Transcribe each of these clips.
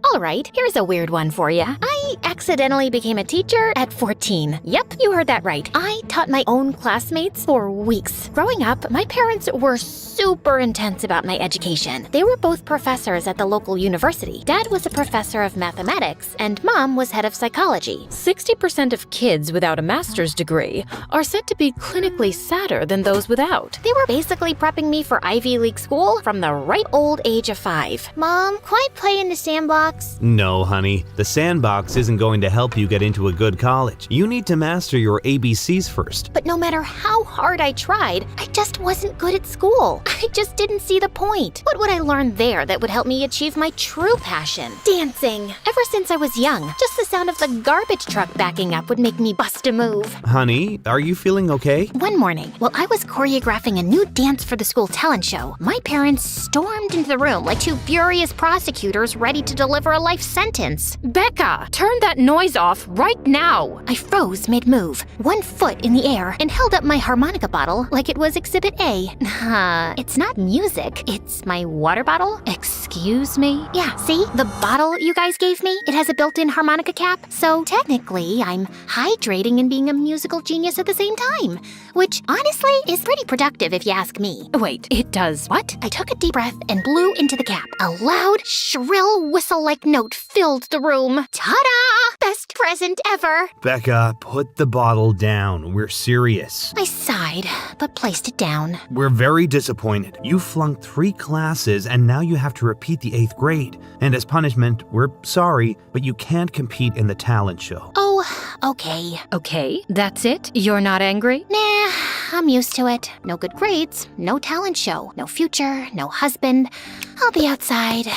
Alright, here's a weird one for you. I accidentally became a teacher at 14. Yep, you heard that right. I taught my own classmates for weeks. Growing up, my parents were super intense about my education. They were both professors at the local university. Dad was a professor of mathematics, and Mom was head of psychology. 60% of kids without a master's degree are said to be clinically sadder than those without. They were basically prepping me for Ivy League school from the ripe old age of 5. Mom, can I play in the sandbox? No, honey. The sandbox isn't going to help you get into a good college. You need to master your ABCs first. But no matter how hard I tried, I just wasn't good at school. I just didn't see the point. What would I learn there that would help me achieve my true passion? Dancing. Ever since I was young, just the sound of the garbage truck backing up would make me bust a move. Honey, are you feeling okay? One morning, while I was choreographing a new dance for the school talent show, my parents stormed into the room like two furious prosecutors ready to deliver a life sentence. Becca, turn that noise off right now! I froze mid-move, one foot in the air, and held up my harmonica bottle like it was Exhibit A. It's not music, it's my water bottle. Excuse me? Yeah, see? The bottle you guys gave me? It has a built-in harmonica cap, so technically I'm hydrating and being a musical genius at the same time, which honestly is pretty productive if you ask me. Wait, it does what? I took a deep breath and blew into the cap. A loud, shrill whistle-like note filled the room. Ta-da! Best present ever! Becca, put the bottle down. We're serious. I sighed, but placed it down. We're very disappointed. You flunked 3 classes and now you have to repeat the 8th grade. And as punishment, we're sorry, but you can't compete in the talent show. Oh, okay. Okay, that's it? You're not angry? Nah, I'm used to it. No good grades, no talent show, no future, no husband. I'll be outside,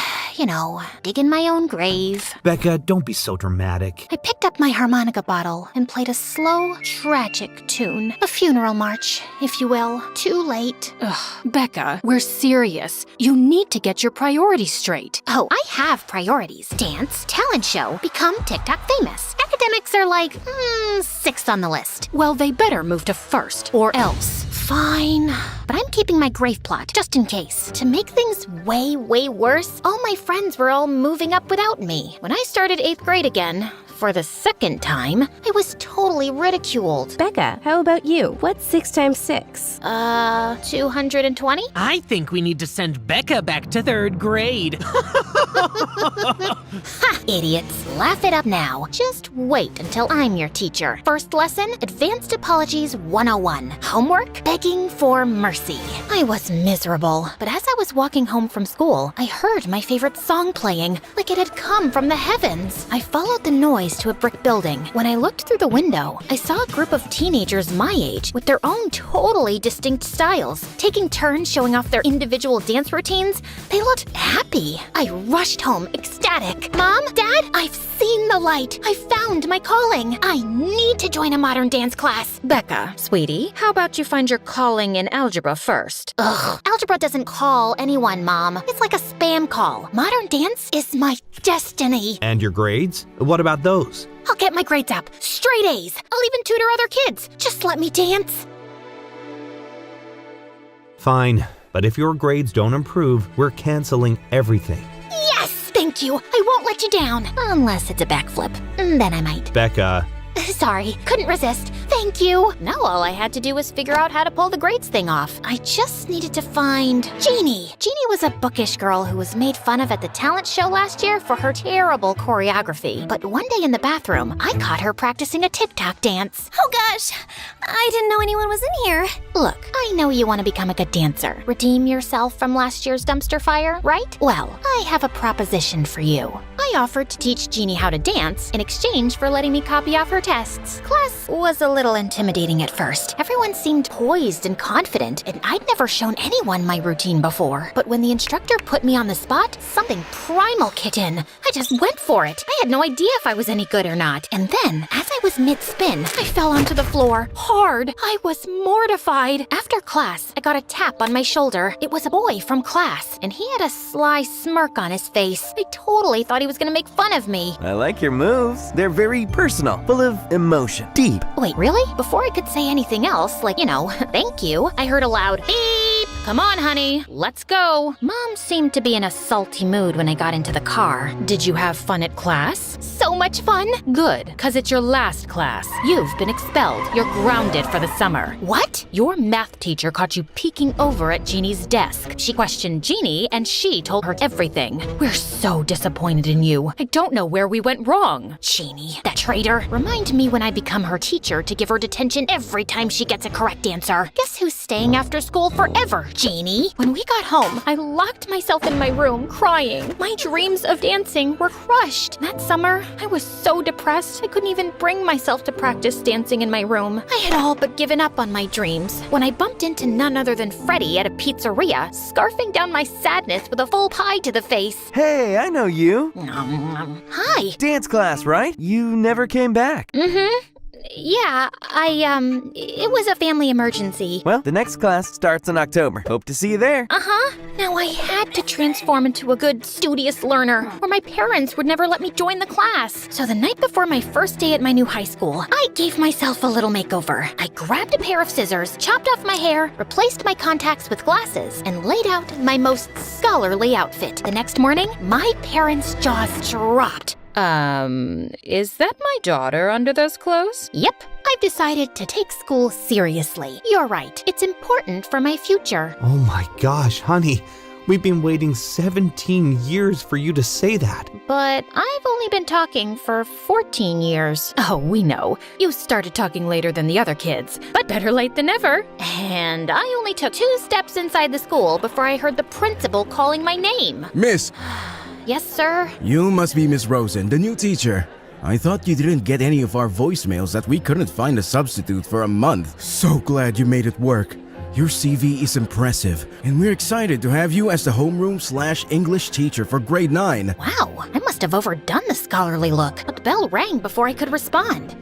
digging my own grave. Becca, don't be so dramatic. I picked up my harmonica bottle and played a slow, tragic tune. A funeral march, if you will. Too late. Ugh, Becca, we're serious. You need to get your priorities straight. Oh, I have priorities. Dance, talent show, become TikTok famous. Academics are like, 6th on the list. Well, they better move to first, or else. Fine, but I'm keeping my grave plot, just in case. To make things way, way worse, all my friends were all moving up without me. When I started 8th grade again, for the second time, I was totally ridiculed. Becca, how about you? What's 6 times 6? 220? I think we need to send Becca back to 3rd grade. Ha, idiots. Laugh it up now. Just wait until I'm your teacher. First lesson, Advanced Apologies 101. Homework, begging for mercy. I was miserable, but as I was walking home from school, I heard my favorite song playing, like it had come from the heavens. I followed the noise to a brick building. When I looked through the window, I saw a group of teenagers my age with their own totally distinct styles, taking turns showing off their individual dance routines. They looked happy. I rushed home, ecstatic. Mom, Dad, I've seen the light. I found my calling. I need to join a modern dance class. Becca, sweetie, how about you find your calling in algebra first? Ugh, algebra doesn't call anyone, Mom. It's like a spam call. Modern dance is my destiny. And your grades? What about those? I'll get my grades up. Straight A's. I'll even tutor other kids. Just let me dance. Fine, but if your grades don't improve, we're canceling everything. Yes, thank you. I won't let you down. Unless it's a backflip. Then I might. Becca. Sorry, couldn't resist. Thank you. Now all I had to do was figure out how to pull the grades thing off. I just needed to find Jeannie. Jeannie was a bookish girl who was made fun of at the talent show last year for her terrible choreography. But one day in the bathroom, I caught her practicing a TikTok dance. Oh gosh, I didn't know anyone was in here. Look, I know you want to become a good dancer. Redeem yourself from last year's dumpster fire, right? Well, I have a proposition for you. I offered to teach Jeannie how to dance in exchange for letting me copy off her tests. Class was a little intimidating at first. Everyone seemed poised and confident, and I'd never shown anyone my routine before. But when the instructor put me on the spot, something primal kicked in. I just went for it. I had no idea if I was any good or not. And then, as I was mid-spin, I fell onto the floor, hard. I was mortified. After class, I got a tap on my shoulder. It was a boy from class, and he had a sly smirk on his face. I totally thought he was gonna make fun of me. I like your moves. They're very personal, full of emotion, deep. Wait, really? Before I could say anything else, like, thank you, I heard a loud beep. Come on, honey, let's go. Mom seemed to be in a salty mood when I got into the car. Did you have fun at class? So much fun. Good, because it's your last class. You've been expelled. You're grounded for the summer. What? Your math teacher caught you peeking over at Jeannie's desk. She questioned Jeannie, and she told her everything. We're so disappointed in you. I don't know where we went wrong. Jeannie, that traitor. Remind me when I become her teacher to give her detention every time she gets a correct answer. Guess who's staying after school forever, Jeannie? When we got home, I locked myself in my room crying. My dreams of dancing were crushed. That summer, I was so depressed I couldn't even bring myself to practice dancing in my room. I had all but given up on my dreams when I bumped into none other than Freddie at a pizzeria, scarfing down my sadness with a full pie to the face. Hey, I know you. Hi. Dance class, right? You never came back. Yeah, it was a family emergency. Well, the next class starts in October. Hope to see you there. Now I had to transform into a good, studious learner, or my parents would never let me join the class. So the night before my first day at my new high school, I gave myself a little makeover. I grabbed a pair of scissors, chopped off my hair, replaced my contacts with glasses, and laid out my most scholarly outfit. The next morning, my parents' jaws dropped. Is that my daughter under those clothes? Yep, I've decided to take school seriously. You're right, it's important for my future. Oh my gosh, honey. We've been waiting 17 years for you to say that. But I've only been talking for 14 years. Oh, we know. You started talking later than the other kids, but better late than never. And I only took 2 steps inside the school before I heard the principal calling my name. Miss, Yes, sir? you must be Miss Rosen, the new teacher. I thought you didn't get any of our voicemails that we couldn't find a substitute for a month. So glad you made it work. Your CV is impressive, and we're excited to have you as the homeroom/English teacher for grade 9. Wow, I must have overdone the scholarly look, but the bell rang before I could respond.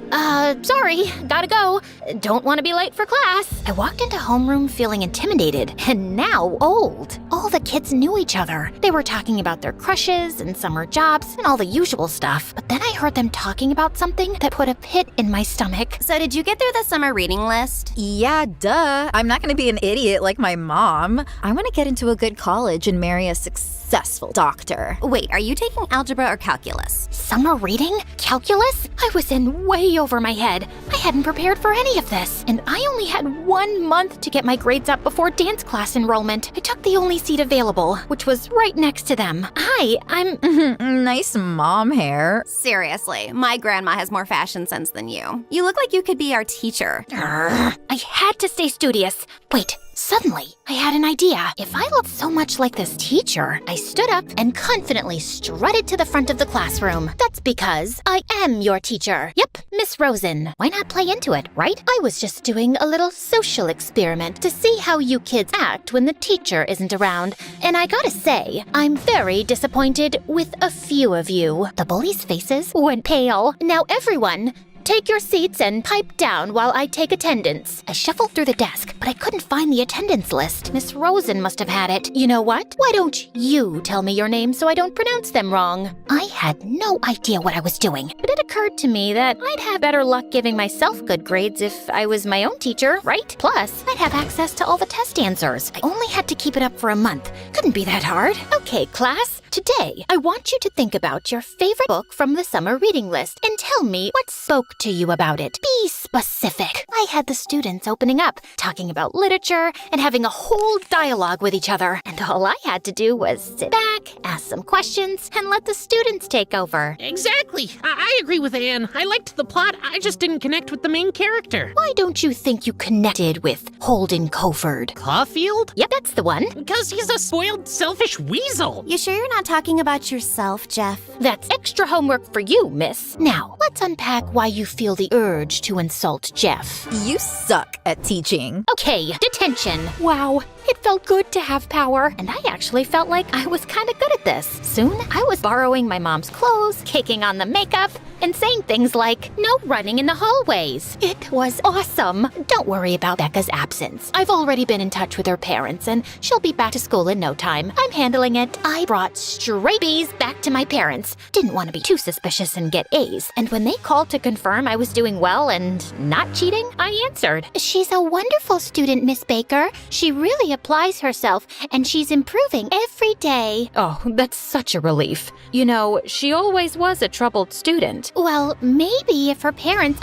Sorry, gotta go. Don't want to be late for class. I walked into homeroom feeling intimidated, and now old. All the kids knew each other. They were talking about their crushes and summer jobs and all the usual stuff. But then I heard them talking about something that put a pit in my stomach. So did you get through the summer reading list? Yeah, duh. I'm not gonna be an idiot like my mom. I want to get into a good college and marry a successful doctor. Wait, are you taking algebra or calculus? Summer reading? Calculus? I was in way over my head. I hadn't prepared for any of this, and I only had 1 month to get my grades up before dance class enrollment. I took the only seat available, which was right next to them. Hi, I'm... Nice mom hair. Seriously, my grandma has more fashion sense than you. You look like you could be our teacher. I had to stay studious. Wait, suddenly, I had an idea. If I looked so much like this teacher, I stood up and confidently strutted to the front of the classroom. That's because I am your teacher. Yep, Miss Rosen. Why not play into it, right? I was just doing a little social experiment to see how you kids act when the teacher isn't around. And I gotta say, I'm very disappointed with a few of you. The bullies' faces went pale. Now everyone, take your seats and pipe down while I take attendance. I shuffled through the desk, but I couldn't find the attendance list. Miss Rosen must have had it. You know what? Why don't you tell me your name so I don't pronounce them wrong? I had no idea what I was doing, but it occurred to me that I'd have better luck giving myself good grades if I was my own teacher, right? Plus, I'd have access to all the test answers. I only had to keep it up for a month. Couldn't be that hard. Okay, class. Today, I want you to think about your favorite book from the summer reading list and tell me what spoke to you about it. Be specific. I had the students opening up, talking about literature, and having a whole dialogue with each other. And all I had to do was sit back, ask some questions, and let the students take over. Exactly. I agree with Anne. I liked the plot. I just didn't connect with the main character. Why don't you think you connected with Holden Coford? Caulfield? Yep, that's the one. Because he's a spoiled, selfish weasel. You sure you're not talking about yourself, Jeff? That's extra homework for you, miss. Now, let's unpack why you feel the urge to insult Jeff. You suck at teaching. Okay, detention. Wow, it felt good to have power, and I actually felt like I was kind of good at this. Soon, I was borrowing my mom's clothes, kicking on the makeup, and saying things like, no running in the hallways. It was awesome. Don't worry about Becca's absence. I've already been in touch with her parents, and she'll be back to school in no time. I'm handling it. I brought straight B's back to my parents. Didn't want to be too suspicious and get A's. And when they called to confirm I was doing well and not cheating, I answered. She's a wonderful student, Miss Baker. She really applies herself, and she's improving every day. Oh, that's such a relief. You know, she always was a troubled student. Well, maybe if her parents...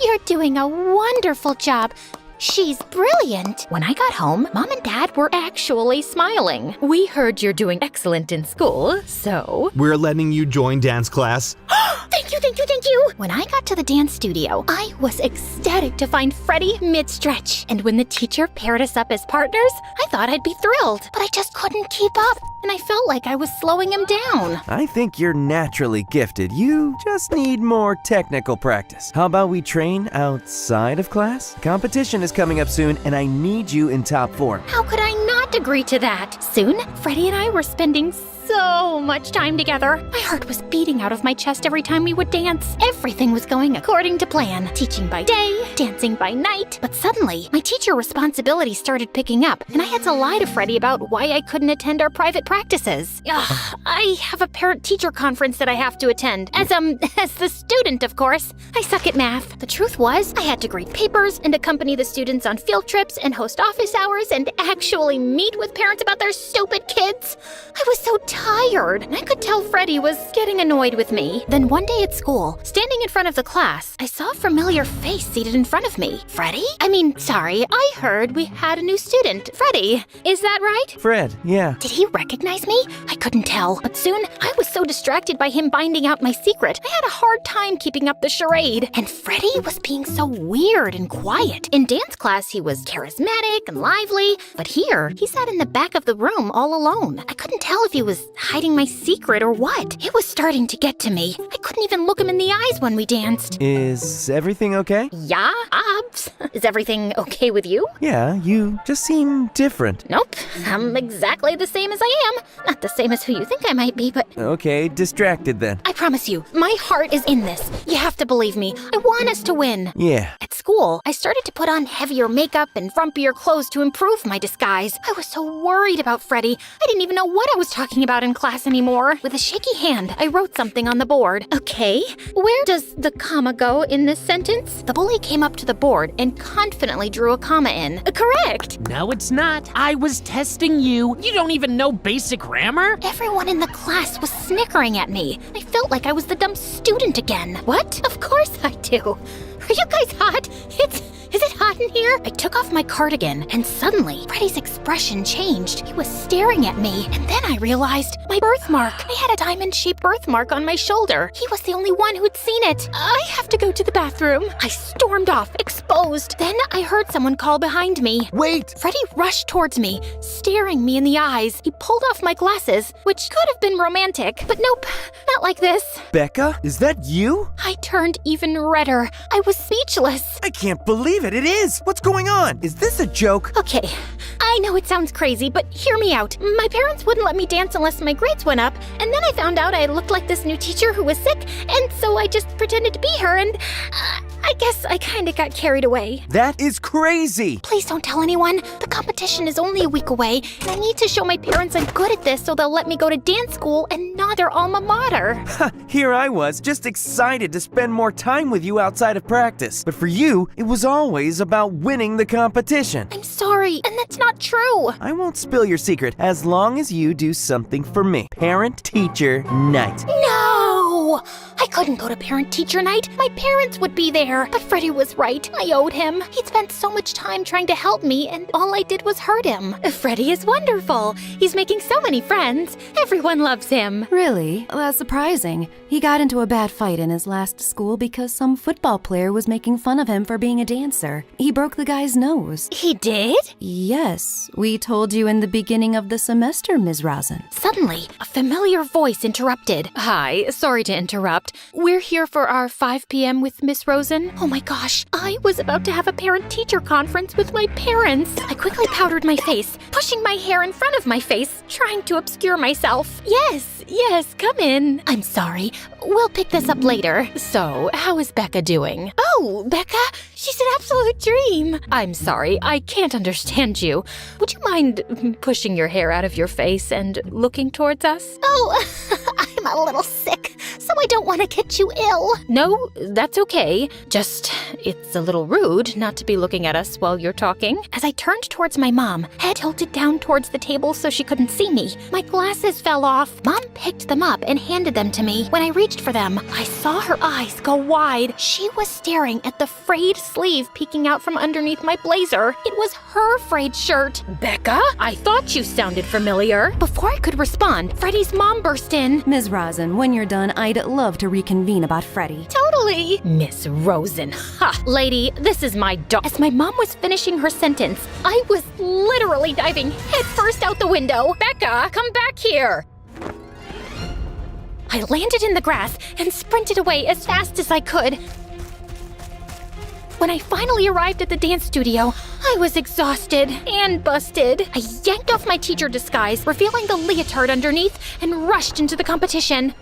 you're doing a wonderful job. She's brilliant. When I got home, Mom and Dad were actually smiling. We heard you're doing excellent in school, so... We're letting you join dance class. Thank you, thank you, thank you. When I got to the dance studio, I was ecstatic to find Freddie mid-stretch. And when the teacher paired us up as partners, I thought I'd be thrilled, but I just couldn't keep up, and I felt like I was slowing him down. I think you're naturally gifted. You just need more technical practice. How about we train outside of class? Competition is coming up soon, and I need you in top form. How could I not agree to that? Soon, Freddie and I were spending so much time together. My heart was beating out of my chest every time we would dance. Everything was going according to plan. Teaching by day, dancing by night. But suddenly, my teacher responsibilities started picking up, and I had to lie to Freddie about why I couldn't attend our private practices. I have a parent-teacher conference that I have to attend. As the student, of course. I suck at math. The truth was, I had to grade papers and accompany the students on field trips and host office hours and actually meet with parents about their stupid kids. I was so tired, and I could tell Freddie was getting annoyed with me. Then one day at school, standing in front of the class, I saw a familiar face seated in front of me. Freddie? I heard we had a new student. Freddie, is that right? Fred, yeah. Did he recognize me? I couldn't tell, but soon I was so distracted by him finding out my secret, I had a hard time keeping up the charade. And Freddie was being so weird and quiet. In dance class, he was charismatic and lively, but here, he sat in the back of the room all alone. I couldn't tell if he was hiding my secret or what. It was starting to get to me. I couldn't even look him in the eyes when we danced. Is everything okay? Yeah, Obs. Is everything okay with you? Yeah, you just seem different. Nope. I'm exactly the same as I am. Not the same as who you think I might be, but... Okay, distracted then. I promise you, my heart is in this. You have to believe me. I want us to win. Yeah. At school, I started to put on heavier makeup and frumpier clothes to improve my disguise. I was so worried about Freddie. I didn't even know what I was talking about in class anymore. With a shaky hand, I wrote something on the board. Okay, where does the comma go in this sentence? The bully came up to the board and confidently drew a comma in. Correct! No, it's not. I was testing you. You don't even know basic grammar? Everyone in the class was snickering at me. I felt like I was the dumb student again. What? Of course I do. Are you guys hot? Is it hot in here? I took off my cardigan, and suddenly, Freddie's expression changed. He was staring at me, and then I realized my birthmark. I had a diamond-shaped birthmark on my shoulder. He was the only one who'd seen it. I have to go to the bathroom. I stormed off, exposed. Then I heard someone call behind me. Wait! Freddie rushed towards me, staring me in the eyes. He pulled off my glasses, which could have been romantic, but nope, not like this. Becca, is that you? I turned even redder. I was speechless. I can't believe it. It is. What's going on? Is this a joke? Okay, I know it sounds crazy, but hear me out. My parents wouldn't let me dance unless my grades went up, and then I found out I looked like this new teacher who was sick, and so I just pretended to be her, and I guess I kinda got carried away. That is crazy. Please don't tell anyone. The competition is only a week away, and I need to show my parents I'm good at this so they'll let me go to dance school and not their alma mater. Here I was, just excited to spend more time with you outside of practice. But for you, it was always about winning the competition. I'm sorry, and that's not true. I won't spill your secret as long as you do something for me. Parent-teacher night. No! I couldn't go to parent-teacher night. My parents would be there. But Freddie was right. I owed him. He'd spent so much time trying to help me, and all I did was hurt him. Freddie is wonderful. He's making so many friends. Everyone loves him. Really? That's surprising. He got into a bad fight in his last school because some football player was making fun of him for being a dancer. He broke the guy's nose. He did? Yes. We told you in the beginning of the semester, Ms. Rosen. Suddenly, a familiar voice interrupted. Hi, sorry to interrupt. We're here for our 5 p.m. with Miss Rosen. Oh my gosh, I was about to have a parent-teacher conference with my parents. I quickly powdered my face, pushing my hair in front of my face, trying to obscure myself. Yes, come in. I'm sorry. We'll pick this up later. So, how is Becca doing? Oh, Becca, she's an absolute dream. I'm sorry, I can't understand you. Would you mind pushing your hair out of your face and looking towards us? Oh, I'm a little sick, so I don't want want to get you ill. No, that's okay. Just, it's a little rude not to be looking at us while you're talking. As I turned towards my mom, head tilted down towards the table so she couldn't see me, my glasses fell off. Mom picked them up and handed them to me. When I reached for them, I saw her eyes go wide. She was staring at the frayed sleeve peeking out from underneath my blazer. It was her frayed shirt. Becca, I thought you sounded familiar. Before I could respond, Freddie's mom burst in. Ms. Rosen, when you're done, I'd love to reconvene about Freddie. Totally. Miss Rosen, ha! Lady, this is my dog. As my mom was finishing her sentence, I was literally diving headfirst out the window. Becca, come back here. I landed in the grass and sprinted away as fast as I could. When I finally arrived at the dance studio, I was exhausted and busted. I yanked off my teacher disguise, revealing the leotard underneath, and rushed into the competition.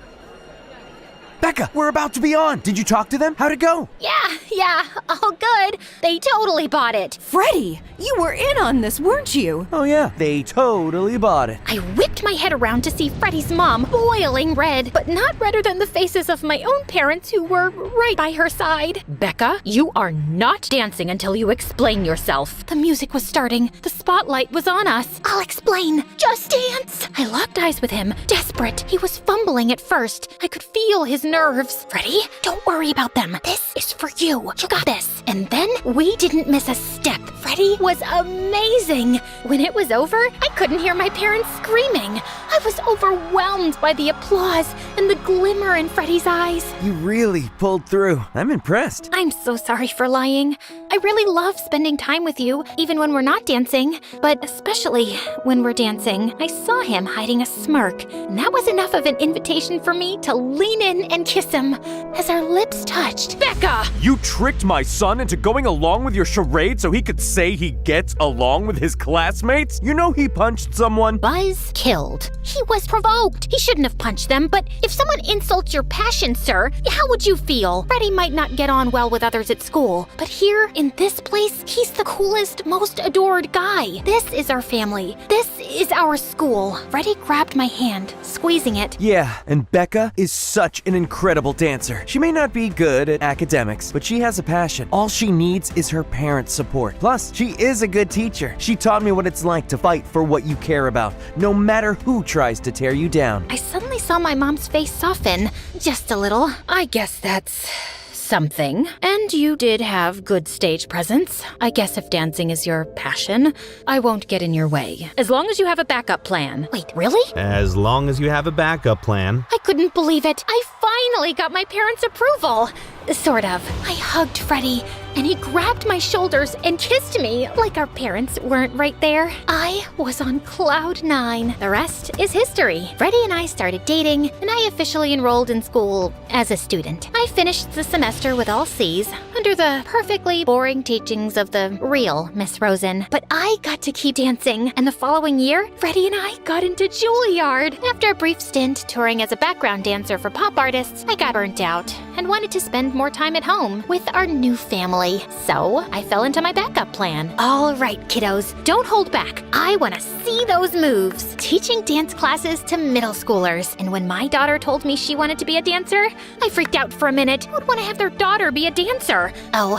Becca, we're about to be on. Did you talk to them? How'd it go? Yeah, all good. They totally bought it. Freddie, you were in on this, weren't you? Oh yeah, they totally bought it. I whipped my head around to see Freddie's mom, boiling red, but not redder than the faces of my own parents who were right by her side. Becca, you are not dancing until you explain yourself. The music was starting. The spotlight was on us. I'll explain. Just dance. I locked eyes with him, desperate. He was fumbling at first. I could feel his nerves. Freddie, don't worry about them. This is for you. You got this. And then we didn't miss a step. Freddie was amazing. When it was over, I couldn't hear my parents screaming. I was overwhelmed by the applause and the glimmer in Freddie's eyes. You really pulled through. I'm impressed. I'm so sorry for lying. I really love spending time with you, even when we're not dancing. But especially when we're dancing, I saw him hiding a smirk. And that was enough of an invitation for me to lean in and kiss him. As our lips touched, Becca! You tricked my son into going along with your charade so he could say he gets along with his classmates? You know he punched someone? Buzz killed. He was provoked. He shouldn't have punched them, but if someone insults your passion, sir, how would you feel? Freddie might not get on well with others at school, but here, in this place, he's the coolest, most adored guy. This is our family. This is our school. Freddie grabbed my hand, squeezing it. Yeah, and Becca is such an incredible dancer. She may not be good at academics, but she has a passion. All she needs is her parents' support. Plus, she is a good teacher. She taught me what it's like to fight for what you care about, no matter who tries to tear you down. I suddenly saw my mom's face soften, just a little. I guess that's something. And you did have good stage presence. I guess if dancing is your passion, I won't get in your way. As long as you have a backup plan. Wait, really? As long as you have a backup plan. I couldn't believe it. I finally got my parents' approval. Sort of. I hugged Freddie, and he grabbed my shoulders and kissed me like our parents weren't right there. I was on cloud 9. The rest is history. Freddie and I started dating, and I officially enrolled in school as a student. I finished the semester with all C's, under the perfectly boring teachings of the real Miss Rosen. But I got to keep dancing, and the following year, Freddie and I got into Juilliard. After a brief stint touring as a background dancer for pop artists, I got burnt out and wanted to spend more time at home with our new family. So I fell into my backup plan. All right, kiddos, don't hold back. I want to see those moves. Teaching dance classes to middle schoolers. And when my daughter told me she wanted to be a dancer, I freaked out for a minute. Who'd want to have their daughter be a dancer? Oh,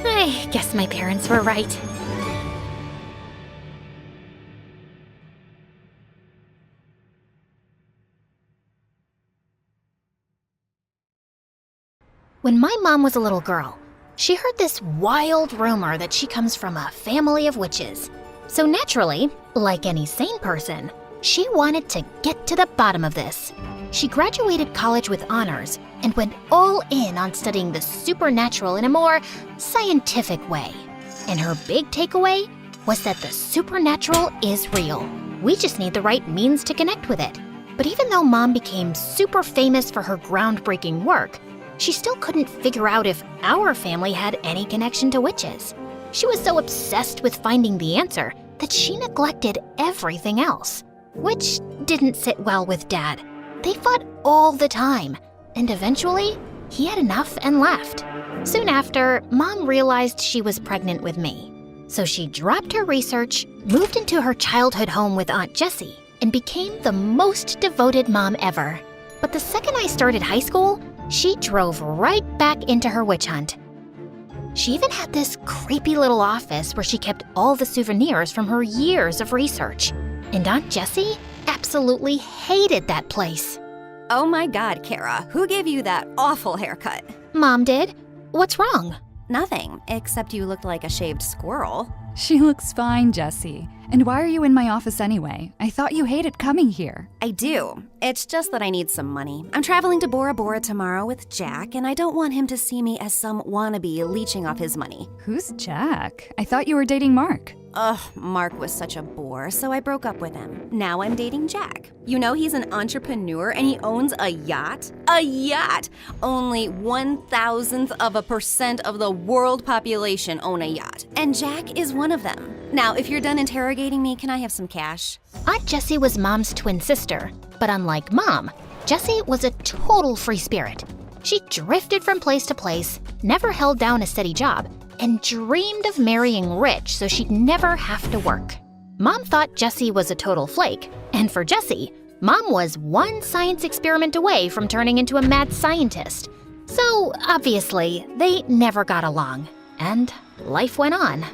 I guess my parents were right. When my mom was a little girl, she heard this wild rumor that she comes from a family of witches. So naturally, like any sane person, she wanted to get to the bottom of this. She graduated college with honors and went all in on studying the supernatural in a more scientific way. And her big takeaway was that the supernatural is real. We just need the right means to connect with it. But even though Mom became super famous for her groundbreaking work, she still couldn't figure out if our family had any connection to witches. She was so obsessed with finding the answer that she neglected everything else, which didn't sit well with Dad. They fought all the time, and eventually, he had enough and left. Soon after, Mom realized she was pregnant with me. So she dropped her research, moved into her childhood home with Aunt Jessie, and became the most devoted mom ever. But the second I started high school, she drove right back into her witch hunt. She even had this creepy little office where she kept all the souvenirs from her years of research. And Aunt Jessie absolutely hated that place. Oh my God, Kara, who gave you that awful haircut? Mom did. What's wrong? Nothing, except you looked like a shaved squirrel. She looks fine, Jessie. And why are you in my office anyway? I thought you hated coming here. I do. It's just that I need some money. I'm traveling to Bora Bora tomorrow with Jack, and I don't want him to see me as some wannabe leeching off his money. Who's Jack? I thought you were dating Mark. Ugh, Mark was such a bore, so I broke up with him. Now I'm dating Jack. You know he's an entrepreneur and he owns a yacht? A yacht! Only 1,000% of the world population own a yacht, and Jack is one of them. Now, if you're done interrogating me, can I have some cash? Aunt Jessie was Mom's twin sister, but unlike Mom, Jessie was a total free spirit. She drifted from place to place, never held down a steady job, and dreamed of marrying rich so she'd never have to work. Mom thought Jessie was a total flake, and for Jessie, Mom was one science experiment away from turning into a mad scientist. So, obviously, they never got along, and life went on.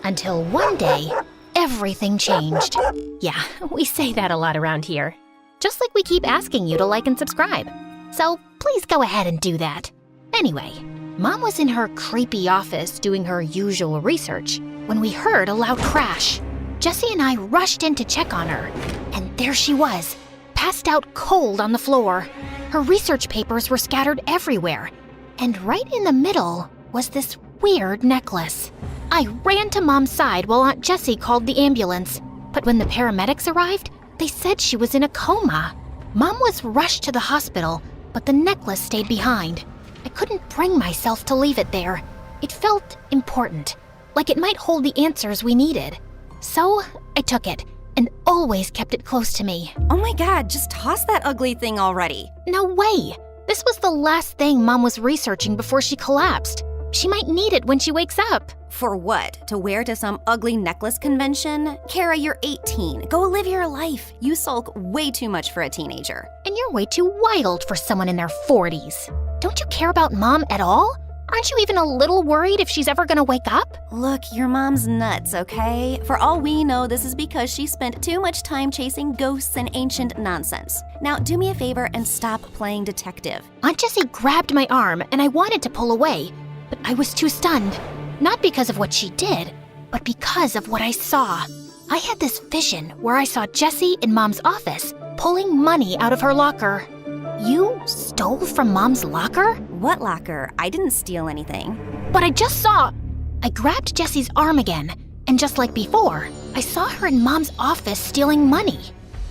Until one day, everything changed. Yeah, we say that a lot around here. Just like we keep asking you to like and subscribe. So please go ahead and do that. Anyway, Mom was in her creepy office doing her usual research when we heard a loud crash. Jessie and I rushed in to check on her, and there she was, passed out cold on the floor. Her research papers were scattered everywhere, and right in the middle was this weird necklace. I ran to Mom's side while Aunt Jessie called the ambulance, but when the paramedics arrived, they said she was in a coma. Mom was rushed to the hospital, but the necklace stayed behind. I couldn't bring myself to leave it there. It felt important, like it might hold the answers we needed. So I took it and always kept it close to me. Oh my God, just toss that ugly thing already. No way! This was the last thing Mom was researching before she collapsed. She might need it when she wakes up. For what? To wear to some ugly necklace convention? Kara, you're 18. Go live your life. You sulk way too much for a teenager. And you're way too wild for someone in their 40s. Don't you care about Mom at all? Aren't you even a little worried if she's ever gonna wake up? Look, your mom's nuts, okay? For all we know, this is because she spent too much time chasing ghosts and ancient nonsense. Now, do me a favor and stop playing detective. Aunt Jessie grabbed my arm and I wanted to pull away, but I was too stunned. Not because of what she did, but because of what I saw. I had this vision where I saw Jessie in Mom's office, pulling money out of her locker. You stole from Mom's locker? What locker? I didn't steal anything. But I just saw... I grabbed Jessie's arm again, and just like before, I saw her in Mom's office stealing money.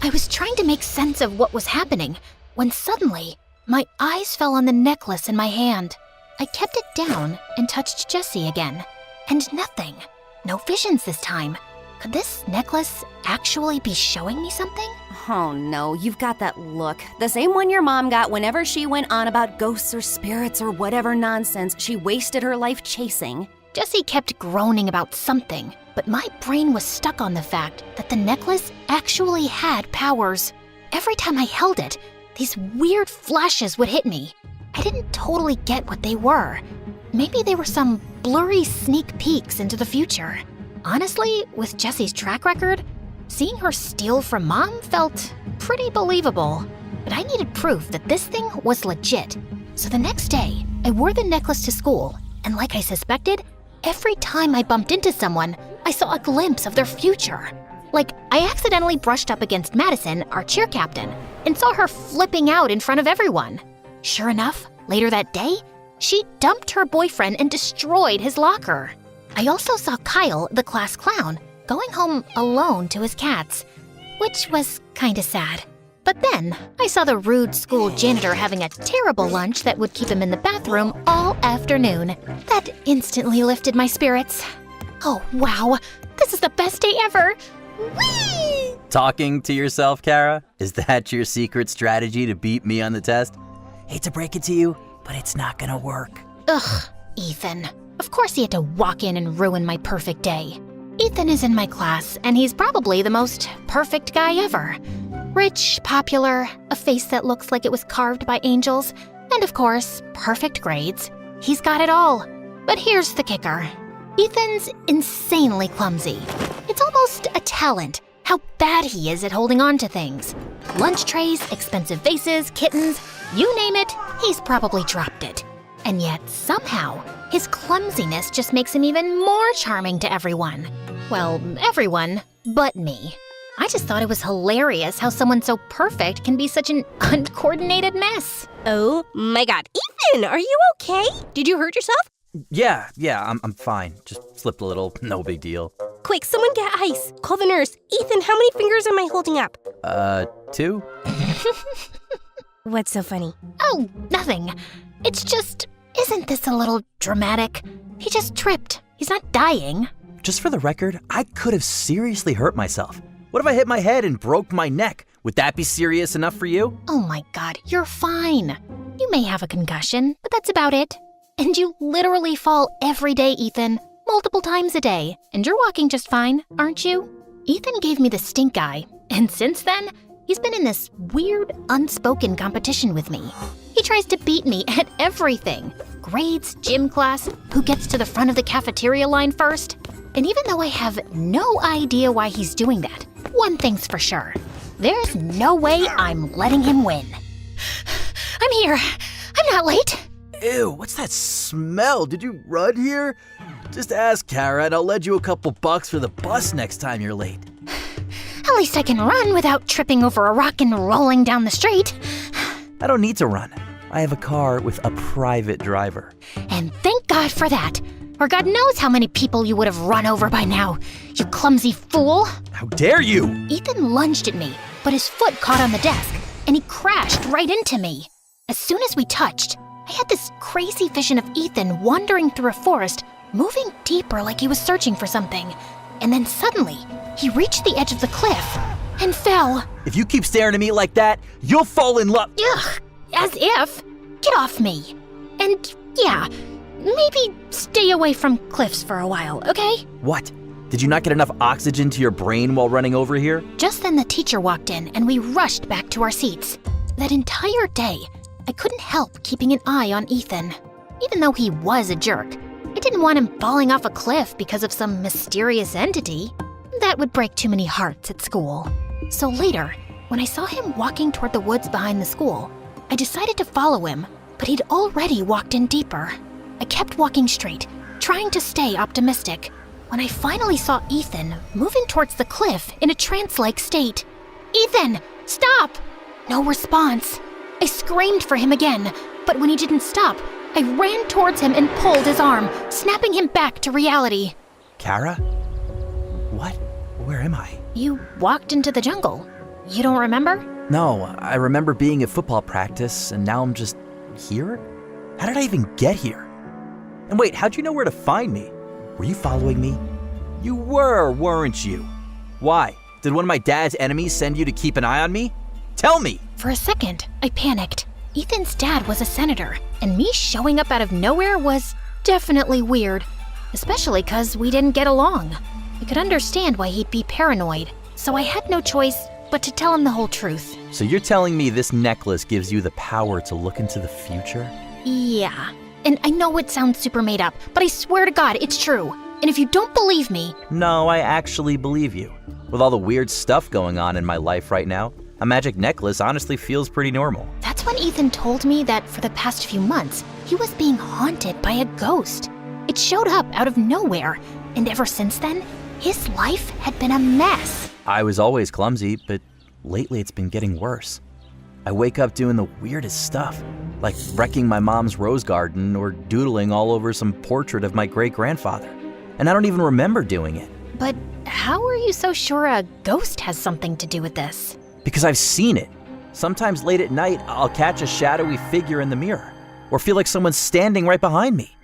I was trying to make sense of what was happening, when suddenly, my eyes fell on the necklace in my hand. I kept it down and touched Jessie again, and nothing. No visions this time. Could this necklace actually be showing me something? Oh no, you've got that look. The same one your mom got whenever she went on about ghosts or spirits or whatever nonsense she wasted her life chasing. Jessie kept groaning about something, but my brain was stuck on the fact that the necklace actually had powers. Every time I held it, these weird flashes would hit me. I didn't totally get what they were. Maybe they were some blurry sneak peeks into the future. Honestly, with Jessie's track record, seeing her steal from Mom felt pretty believable. But I needed proof that this thing was legit. So the next day, I wore the necklace to school, and like I suspected, every time I bumped into someone, I saw a glimpse of their future. Like, I accidentally brushed up against Madison, our cheer captain, and saw her flipping out in front of everyone. Sure enough, later that day, she dumped her boyfriend and destroyed his locker. I also saw Kyle, the class clown, going home alone to his cats, which was kinda sad. But then, I saw the rude school janitor having a terrible lunch that would keep him in the bathroom all afternoon. That instantly lifted my spirits. Oh wow, this is the best day ever! Whee! Talking to yourself, Kara? Is that your secret strategy to beat me on the test? Hate to break it to you, but it's not gonna work. Ugh, Ethan. Of course he had to walk in and ruin my perfect day. Ethan is in my class, and he's probably the most perfect guy ever. Rich, popular, a face that looks like it was carved by angels, And of course, perfect grades. He's got it all. But here's the kicker. Ethan's insanely clumsy. It's almost a talent how bad he is at holding on to things. Lunch trays, expensive vases, kittens, you name it, he's probably dropped it. And yet, somehow, his clumsiness just makes him even more charming to everyone. Well, everyone but me. I just thought it was hilarious how someone so perfect can be such an uncoordinated mess. Oh my god. Ethan, are you okay? Did you hurt yourself? Yeah, I'm fine. Just slipped a little, no big deal. Quick, someone get ice. Call the nurse. Ethan, how many fingers am I holding up? 2? What's so funny? Oh, nothing. It's just, isn't this a little dramatic? He just tripped. He's not dying. Just for the record, I could have seriously hurt myself. What if I hit my head and broke my neck? Would that be serious enough for you? Oh my god, you're fine. You may have a concussion, but that's about it. And you literally fall every day, Ethan. Multiple times a day. And you're walking just fine, aren't you? Ethan gave me the stink eye. And since then, he's been in this weird, unspoken competition with me. He tries to beat me at everything. Grades, gym class, who gets to the front of the cafeteria line first. And even though I have no idea why he's doing that, one thing's for sure. There's no way I'm letting him win. I'm here. I'm not late. Ew, what's that smell? Did you run here? Just ask Kara and I'll lend you a couple bucks for the bus next time you're late. At least I can run without tripping over a rock and rolling down the street. I don't need to run. I have a car with a private driver. And thank God for that. Or God knows how many people you would have run over by now, you clumsy fool. How dare you! Ethan lunged at me, but his foot caught on the desk, and he crashed right into me. As soon as we touched, I had this crazy vision of Ethan wandering through a forest, moving deeper like he was searching for something. And then suddenly, he reached the edge of the cliff and fell. If you keep staring at me like that, you'll fall in love. Ugh, as if. Get off me. And yeah, maybe stay away from cliffs for a while, okay? What? Did you not get enough oxygen to your brain while running over here? Just then the teacher walked in and we rushed back to our seats. That entire day, I couldn't help keeping an eye on Ethan. Even though he was a jerk, I didn't want him falling off a cliff because of some mysterious entity. That would break too many hearts at school. So later, when I saw him walking toward the woods behind the school, I decided to follow him, but he'd already walked in deeper. I kept walking straight, trying to stay optimistic, when I finally saw Ethan moving towards the cliff in a trance-like state. Ethan, stop! No response. I screamed for him again, but when he didn't stop, I ran towards him and pulled his arm, snapping him back to reality. Kara? What? Where am I? You walked into the jungle. You don't remember? No, I remember being at football practice, and now I'm just here? How did I even get here? And wait, how'd you know where to find me? Were you following me? You were, weren't you? Why? Did one of my dad's enemies send you to keep an eye on me? Tell me! For a second, I panicked. Ethan's dad was a senator, and me showing up out of nowhere was definitely weird, especially because we didn't get along. I could understand why he'd be paranoid, so I had no choice but to tell him the whole truth. So you're telling me this necklace gives you the power to look into the future? Yeah. And I know it sounds super made up, but I swear to God, it's true. And if you don't believe me... No, I actually believe you. With all the weird stuff going on in my life right now, a magic necklace honestly feels pretty normal. That's when Ethan told me that for the past few months, he was being haunted by a ghost. It showed up out of nowhere, and ever since then, his life had been a mess. I was always clumsy, but lately it's been getting worse. I wake up doing the weirdest stuff, like wrecking my mom's rose garden or doodling all over some portrait of my great-grandfather. And I don't even remember doing it. But how are you so sure a ghost has something to do with this? Because I've seen it. Sometimes late at night, I'll catch a shadowy figure in the mirror, or feel like someone's standing right behind me.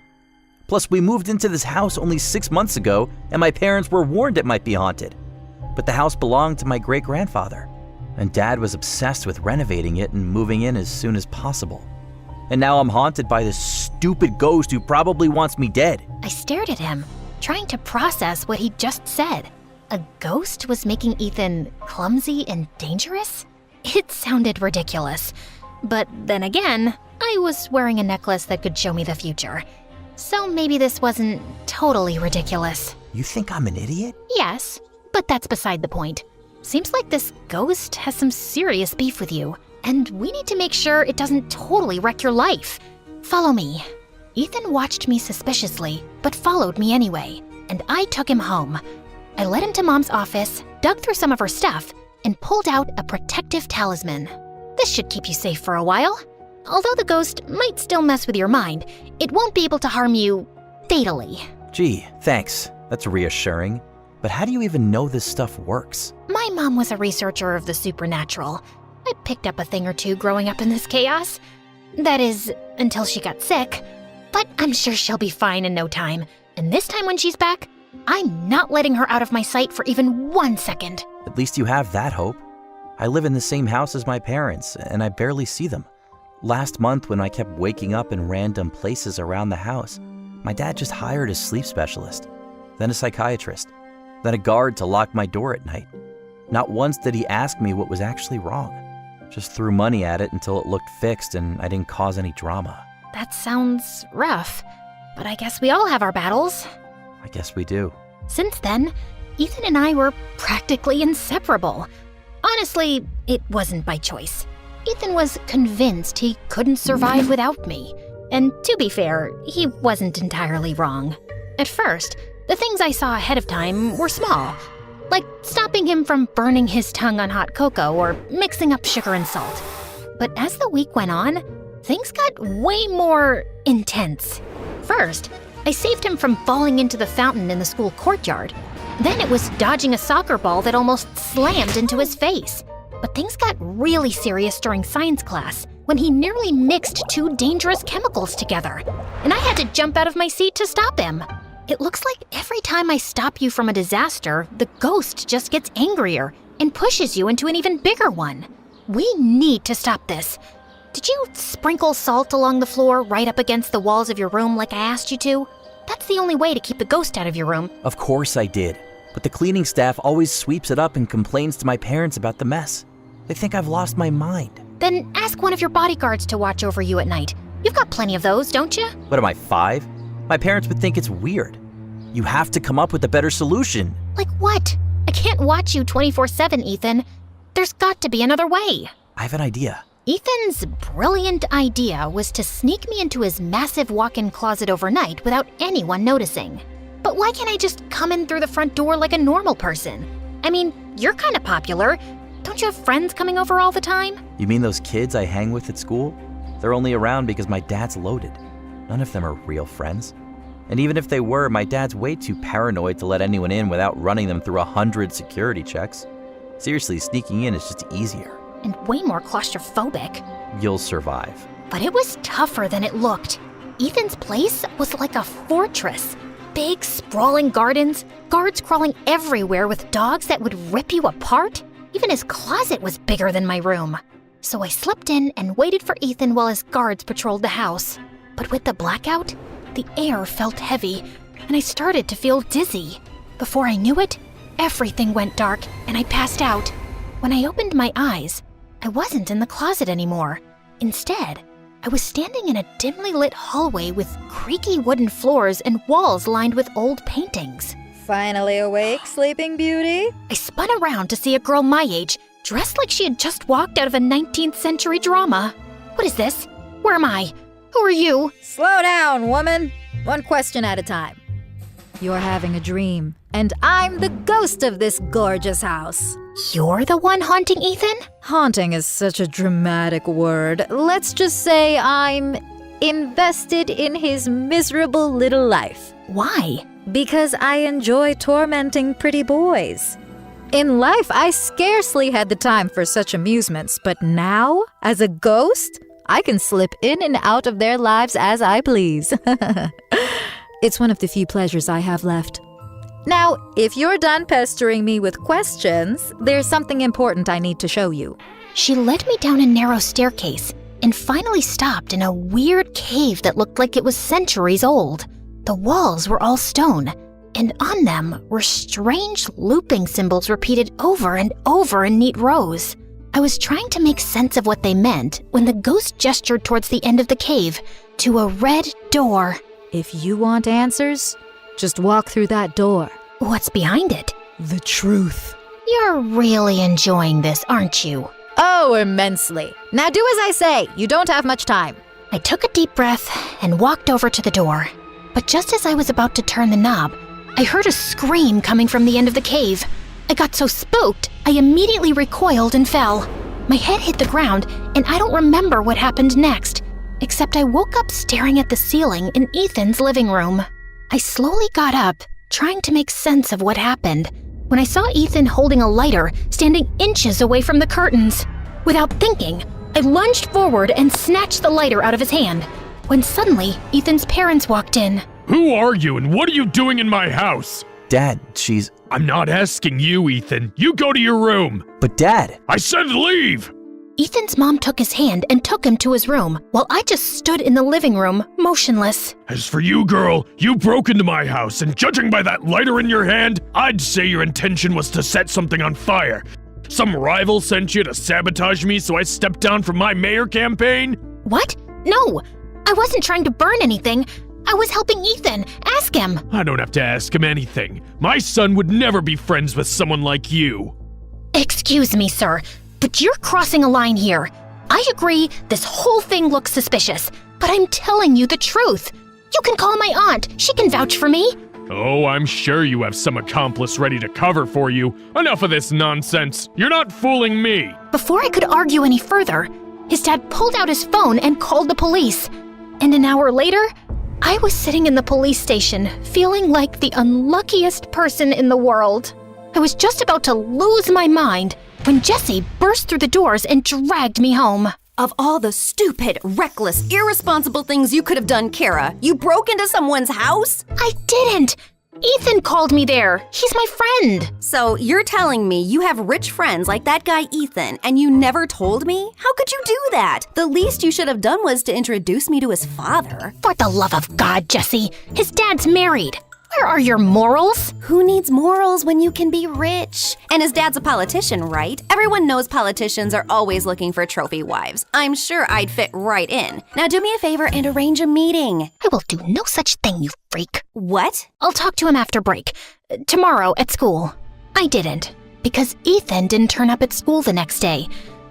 Plus, we moved into this house only 6 months ago, and my parents were warned it might be haunted. But the house belonged to my great-grandfather, and Dad was obsessed with renovating it and moving in as soon as possible. And now I'm haunted by this stupid ghost who probably wants me dead. I stared at him, trying to process what he just said. A ghost was making Ethan clumsy and dangerous? It sounded ridiculous. But then again, I was wearing a necklace that could show me the future. So maybe this wasn't totally ridiculous. You think I'm an idiot? Yes, but that's beside the point. Seems like this ghost has some serious beef with you, and we need to make sure it doesn't totally wreck your life. Follow me. Ethan watched me suspiciously, but followed me anyway, and I took him home. I led him to Mom's office, dug through some of her stuff, and pulled out a protective talisman. This should keep you safe for a while. Although the ghost might still mess with your mind, it won't be able to harm you fatally. Gee, thanks. That's reassuring. But how do you even know this stuff works? My mom was a researcher of the supernatural. I picked up a thing or two growing up in this chaos. That is, until she got sick. But I'm sure she'll be fine in no time. And this time when she's back, I'm not letting her out of my sight for even 1 second. At least you have that hope. I live in the same house as my parents, and I barely see them. Last month, when I kept waking up in random places around the house, my dad just hired a sleep specialist, then a psychiatrist, then a guard to lock my door at night. Not once did he ask me what was actually wrong. Just threw money at it until it looked fixed and I didn't cause any drama. That sounds rough, but I guess we all have our battles. I guess we do. Since then, Ethan and I were practically inseparable. Honestly, it wasn't by choice. Ethan was convinced he couldn't survive without me. And to be fair, he wasn't entirely wrong. At first, the things I saw ahead of time were small, like stopping him from burning his tongue on hot cocoa or mixing up sugar and salt. But as the week went on, things got way more intense. First, I saved him from falling into the fountain in the school courtyard. Then it was dodging a soccer ball that almost slammed into his face. But things got really serious during science class when he nearly mixed 2 dangerous chemicals together, and I had to jump out of my seat to stop him. It looks like every time I stop you from a disaster, the ghost just gets angrier and pushes you into an even bigger one. We need to stop this. Did you sprinkle salt along the floor right up against the walls of your room like I asked you to? That's the only way to keep the ghost out of your room. Of course I did, but the cleaning staff always sweeps it up and complains to my parents about the mess. They think I've lost my mind. Then ask one of your bodyguards to watch over you at night. You've got plenty of those, don't you? What am I, 5? My parents would think it's weird. You have to come up with a better solution. Like what? I can't watch you 24/7, Ethan. There's got to be another way. I have an idea. Ethan's brilliant idea was to sneak me into his massive walk-in closet overnight without anyone noticing. But why can't I just come in through the front door like a normal person? I mean, you're kind of popular. Don't you have friends coming over all the time? You mean those kids I hang with at school? They're only around because my dad's loaded. None of them are real friends. And even if they were, my dad's way too paranoid to let anyone in without running them through 100 security checks. Seriously, sneaking in is just easier. And way more claustrophobic. You'll survive. But it was tougher than it looked. Ethan's place was like a fortress. Big, sprawling gardens, guards crawling everywhere with dogs that would rip you apart. Even his closet was bigger than my room. So I slipped in and waited for Ethan while his guards patrolled the house. But with the blackout, the air felt heavy, and I started to feel dizzy. Before I knew it, everything went dark, and I passed out. When I opened my eyes, I wasn't in the closet anymore. Instead, I was standing in a dimly lit hallway with creaky wooden floors and walls lined with old paintings. Finally awake, Sleeping Beauty? I spun around to see a girl my age, dressed like she had just walked out of a 19th century drama. What is this? Where am I? Who are you? Slow down, woman. One question at a time. You're having a dream, and I'm the ghost of this gorgeous house. You're the one haunting Ethan? Haunting is such a dramatic word. Let's just say I'm invested in his miserable little life. Why? Because I enjoy tormenting pretty boys. In life, I scarcely had the time for such amusements, but now, as a ghost, I can slip in and out of their lives as I please. It's one of the few pleasures I have left. Now, if you're done pestering me with questions, there's something important I need to show you. She led me down a narrow staircase and finally stopped in a weird cave that looked like it was centuries old. The walls were all stone, and on them were strange looping symbols repeated over and over in neat rows. I was trying to make sense of what they meant when the ghost gestured towards the end of the cave, to a red door. If you want answers, just walk through that door. What's behind it? The truth. You're really enjoying this, aren't you? Oh, immensely. Now do as I say. You don't have much time. I took a deep breath and walked over to the door. But just as I was about to turn the knob, I heard a scream coming from the end of the cave. I got so spooked, I immediately recoiled and fell. My head hit the ground, and I don't remember what happened next, except I woke up staring at the ceiling in Ethan's living room. I slowly got up, trying to make sense of what happened, when I saw Ethan holding a lighter, standing inches away from the curtains. Without thinking, I lunged forward and snatched the lighter out of his hand, when suddenly Ethan's parents walked in. Who are you and what are you doing in my house? Dad, I'm not asking you, Ethan. You go to your room. But Dad! I said leave! Ethan's mom took his hand and took him to his room, while I just stood in the living room, motionless. As for you, girl, you broke into my house, and judging by that lighter in your hand, I'd say your intention was to set something on fire. Some rival sent you to sabotage me, so I stepped down from my mayor campaign? What? No, I wasn't trying to burn anything. I was helping Ethan. Ask him. I don't have to ask him anything. My son would never be friends with someone like you. Excuse me, sir, but you're crossing a line here. I agree this whole thing looks suspicious, but I'm telling you the truth. You can call my aunt. She can vouch for me. Oh, I'm sure you have some accomplice ready to cover for you. Enough of this nonsense. You're not fooling me. Before I could argue any further, his dad pulled out his phone and called the police. And an hour later, I was sitting in the police station, feeling like the unluckiest person in the world. I was just about to lose my mind when Jesse burst through the doors and dragged me home. Of all the stupid, reckless, irresponsible things you could have done, Kara, you broke into someone's house? I didn't. Ethan called me there. He's my friend. So you're telling me you have rich friends like that guy Ethan, and you never told me? How could you do that? The least you should have done was to introduce me to his father. For the love of God, Jesse, his dad's married. Where are your morals? Who needs morals when you can be rich? And his dad's a politician, right? Everyone knows politicians are always looking for trophy wives. I'm sure I'd fit right in. Now do me a favor and arrange a meeting. I will do no such thing, you freak. What? I'll talk to him after break. Tomorrow at school. I didn't, because Ethan didn't turn up at school the next day,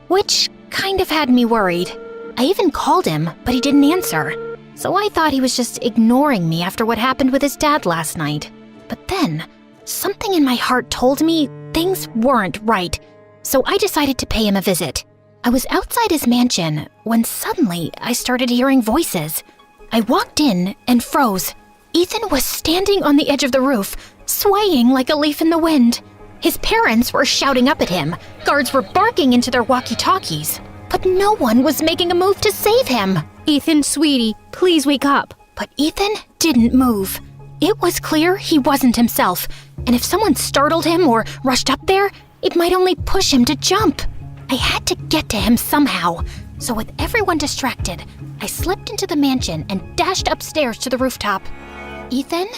which kind of had me worried. I even called him, but he didn't answer. So I thought he was just ignoring me after what happened with his dad last night. But then, something in my heart told me things weren't right, so I decided to pay him a visit. I was outside his mansion when suddenly I started hearing voices. I walked in and froze. Ethan was standing on the edge of the roof, swaying like a leaf in the wind. His parents were shouting up at him. Guards were barking into their walkie-talkies. But no one was making a move to save him. Ethan, sweetie, please wake up. But Ethan didn't move. It was clear he wasn't himself, and if someone startled him or rushed up there, it might only push him to jump. I had to get to him somehow, so with everyone distracted, I slipped into the mansion and dashed upstairs to the rooftop. Ethan?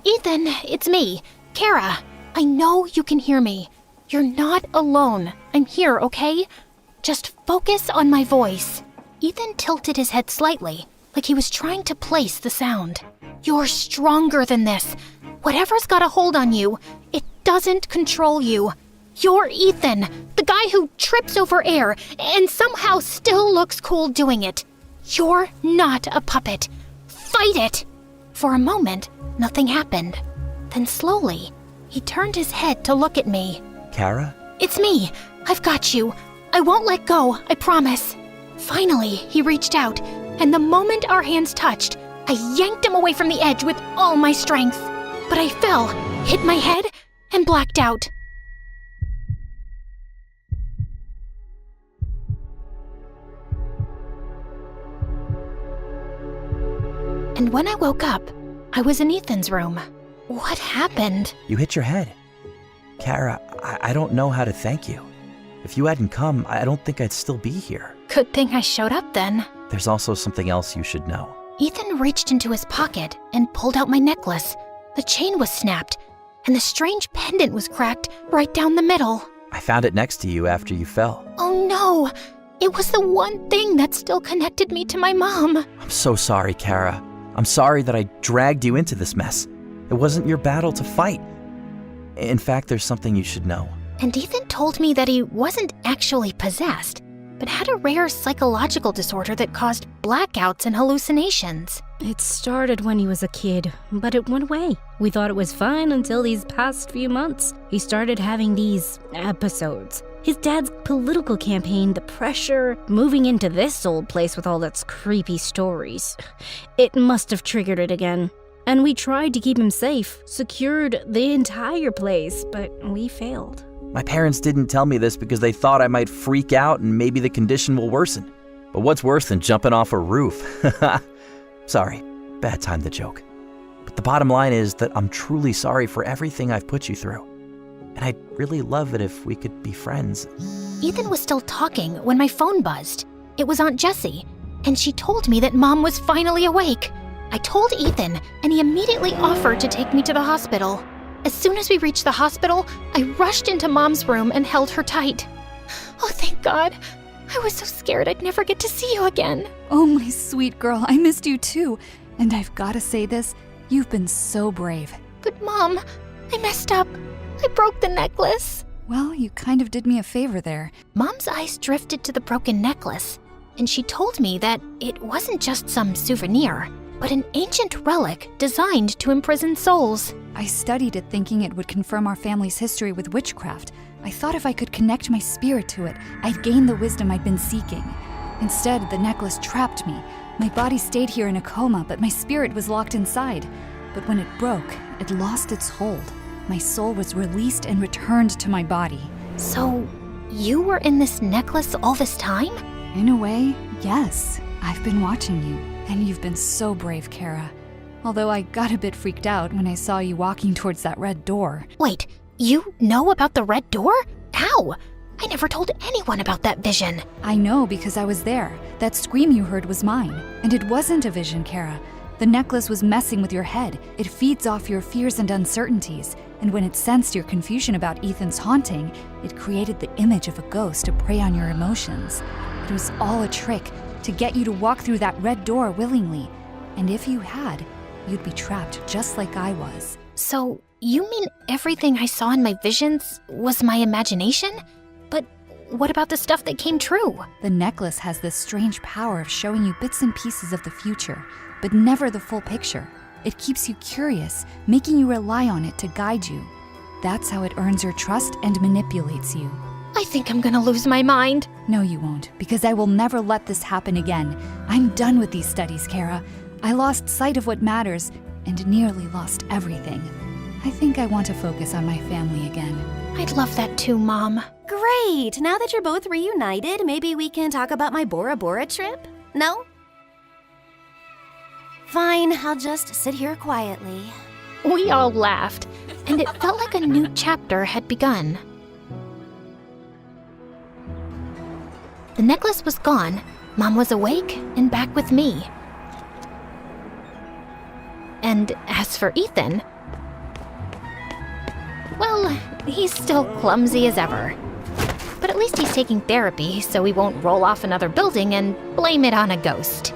Ethan, it's me, Kara. I know you can hear me. You're not alone. I'm here, okay? Just focus on my voice. Ethan tilted his head slightly, like he was trying to place the sound. You're stronger than this. Whatever's got a hold on you, it doesn't control you. You're Ethan, the guy who trips over air and somehow still looks cool doing it. You're not a puppet. Fight it! For a moment, nothing happened. Then slowly, he turned his head to look at me. Kara? It's me. I've got you. I won't let go, I promise. Finally, he reached out, and the moment our hands touched, I yanked him away from the edge with all my strength. But I fell, hit my head, and blacked out. And when I woke up, I was in Ethan's room. What happened? You hit your head. Kara, I don't know how to thank you. If you hadn't come, I don't think I'd still be here. Good thing I showed up then. There's also something else you should know. Ethan reached into his pocket and pulled out my necklace. The chain was snapped, and the strange pendant was cracked right down the middle. I found it next to you after you fell. Oh no! It was the one thing that still connected me to my mom. I'm so sorry, Kara. I'm sorry that I dragged you into this mess. It wasn't your battle to fight. In fact, there's something you should know. And Ethan told me that he wasn't actually possessed, but had a rare psychological disorder that caused blackouts and hallucinations. It started when he was a kid, but it went away. We thought it was fine until these past few months. He started having these episodes. His dad's political campaign, the pressure, moving into this old place with all its creepy stories. It must have triggered it again. And we tried to keep him safe, secured the entire place, but we failed. My parents didn't tell me this because they thought I might freak out and maybe the condition will worsen. But what's worse than jumping off a roof? Sorry, bad time to joke. But the bottom line is that I'm truly sorry for everything I've put you through. And I'd really love it if we could be friends. Ethan was still talking when my phone buzzed. It was Aunt Jessie, and she told me that Mom was finally awake. I told Ethan, and he immediately offered to take me to the hospital. As soon as we reached the hospital, I rushed into Mom's room and held her tight. Oh, thank God. I was so scared I'd never get to see you again. Oh, my sweet girl, I missed you too. And I've got to say this, you've been so brave. But Mom, I messed up. I broke the necklace. Well, you kind of did me a favor there. Mom's eyes drifted to the broken necklace, and she told me that it wasn't just some souvenir, but an ancient relic designed to imprison souls. I studied it thinking it would confirm our family's history with witchcraft. I thought if I could connect my spirit to it, I'd gain the wisdom I'd been seeking. Instead, the necklace trapped me. My body stayed here in a coma, but my spirit was locked inside. But when it broke, it lost its hold. My soul was released and returned to my body. So, you were in this necklace all this time? In a way, yes. I've been watching you, and you've been so brave, Kara. Although I got a bit freaked out when I saw you walking towards that red door. Wait, you know about the red door? How? I never told anyone about that vision. I know because I was there. That scream you heard was mine. And it wasn't a vision, Kara. The necklace was messing with your head. It feeds off your fears and uncertainties. And when it sensed your confusion about Ethan's haunting, it created the image of a ghost to prey on your emotions. It was all a trick to get you to walk through that red door willingly. And if you had, you'd be trapped just like I was. So, you mean everything I saw in my visions was my imagination? But what about the stuff that came true? The necklace has this strange power of showing you bits and pieces of the future, but never the full picture. It keeps you curious, making you rely on it to guide you. That's how it earns your trust and manipulates you. I think I'm gonna lose my mind. No, you won't, because I will never let this happen again. I'm done with these studies, Kara. I lost sight of what matters and nearly lost everything. I think I want to focus on my family again. I'd love that too, Mom. Great! Now that you're both reunited, maybe we can talk about my Bora Bora trip? No? Fine, I'll just sit here quietly. We all laughed, and it felt like a new chapter had begun. The necklace was gone, Mom was awake and back with me. And as for Ethan, well, he's still clumsy as ever. But at least he's taking therapy, so he won't roll off another building and blame it on a ghost.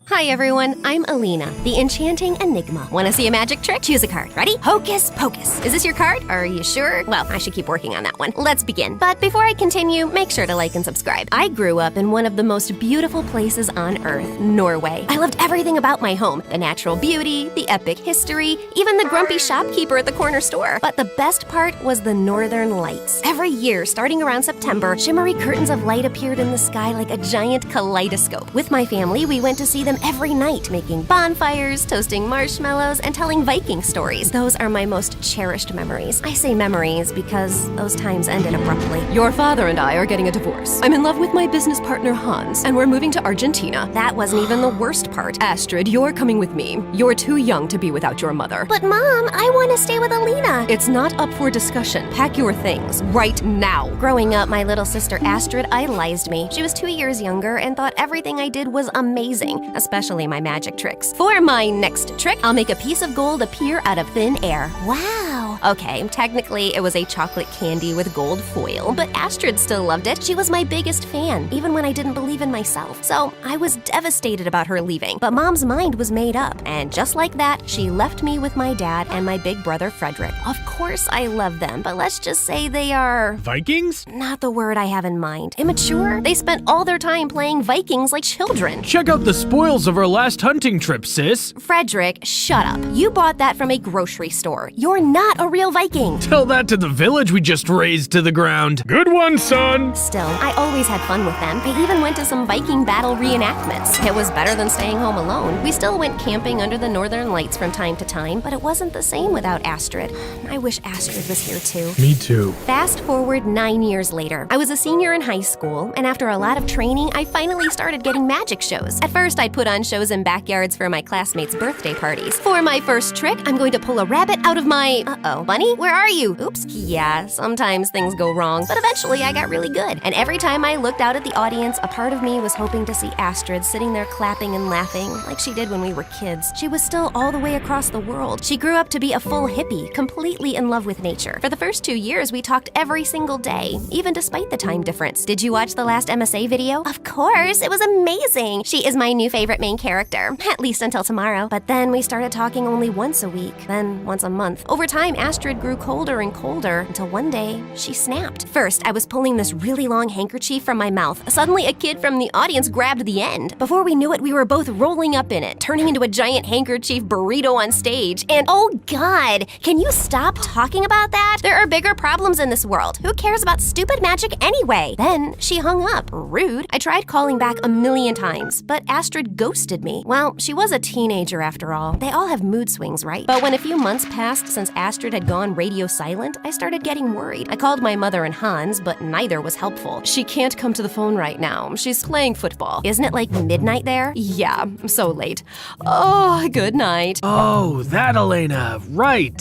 Hi everyone, I'm Alina, the enchanting enigma. Want to see a magic trick? Choose a card. Ready? Hocus pocus. Is this your card? Are you sure? Well, I should keep working on that one. Let's begin. But before I continue, make sure to like and subscribe. I grew up in one of the most beautiful places on earth, Norway. I loved everything about my home. The natural beauty, the epic history, even the grumpy shopkeeper at the corner store. But the best part was the northern lights. Every year, starting around September, shimmery curtains of light appeared in the sky like a giant kaleidoscope. With my family, we went to see them every night, making bonfires, toasting marshmallows, and telling Viking stories. Those are my most cherished memories. I say memories because those times ended abruptly. Your father and I are getting a divorce. I'm in love with my business partner Hans, and we're moving to Argentina. That wasn't even the worst part. Astrid, you're coming with me. You're too young to be without your mother. But Mom, I want to stay with Alina. It's not up for discussion. Pack your things right now. Growing up, my little sister Astrid idolized me. She was 2 years younger and thought everything I did was amazing, especially my magic tricks. For my next trick, I'll make a piece of gold appear out of thin air. Wow. Okay, technically it was a chocolate candy with gold foil, but Astrid still loved it. She was my biggest fan, even when I didn't believe in myself. So I was devastated about her leaving, but Mom's mind was made up. And just like that, she left me with my dad and my big brother Frederick. Of course I love them, but let's just say they are... Vikings? Not the word I have in mind. Immature? They spent all their time playing Vikings like children. Check out the spoils of our last hunting trip, sis. Frederick, shut up. You bought that from a grocery store. You're not a real Viking. Tell that to the village we just razed to the ground. Good one, son. Still, I always had fun with them. I even went to some Viking battle reenactments. It was better than staying home alone. We still went camping under the northern lights from time to time, but it wasn't the same without Astrid. I wish Astrid was here too. Me too. Fast forward 9 years later. I was a senior in high school, and after a lot of training, I finally started getting magic shows. At first, I'd put on shows in backyards for my classmates' birthday parties. For my first trick, I'm going to pull a rabbit out of my... Uh-oh. Bunny, where are you? Oops. Yeah, sometimes things go wrong, but eventually I got really good. And every time I looked out at the audience, a part of me was hoping to see Astrid sitting there clapping and laughing like she did when we were kids. She was still all the way across the world. She grew up to be a full hippie, completely in love with nature. For the first 2 years, we talked every single day, even despite the time difference. Did you watch the last MSA video? Of course, it was amazing. She is my new favorite main character, at least until tomorrow. But then we started talking only once a week, then once a month. Over time, Astrid grew colder and colder until one day she snapped. First, I was pulling this really long handkerchief from my mouth. Suddenly, a kid from the audience grabbed the end. Before we knew it, we were both rolling up in it, turning into a giant handkerchief burrito on stage. And oh God, can you stop talking about that? There are bigger problems in this world. Who cares about stupid magic anyway? Then she hung up. Rude. I tried calling back a million times, but Astrid ghosted me. Well, she was a teenager after all. They all have mood swings, right? But when a few months passed since Astrid had gone radio silent, I started getting worried. I called my mother and Hans, but neither was helpful. She can't come to the phone right now. She's playing football. Isn't it like midnight there? Yeah, so late. Oh, good night. Oh, that Elena. Right.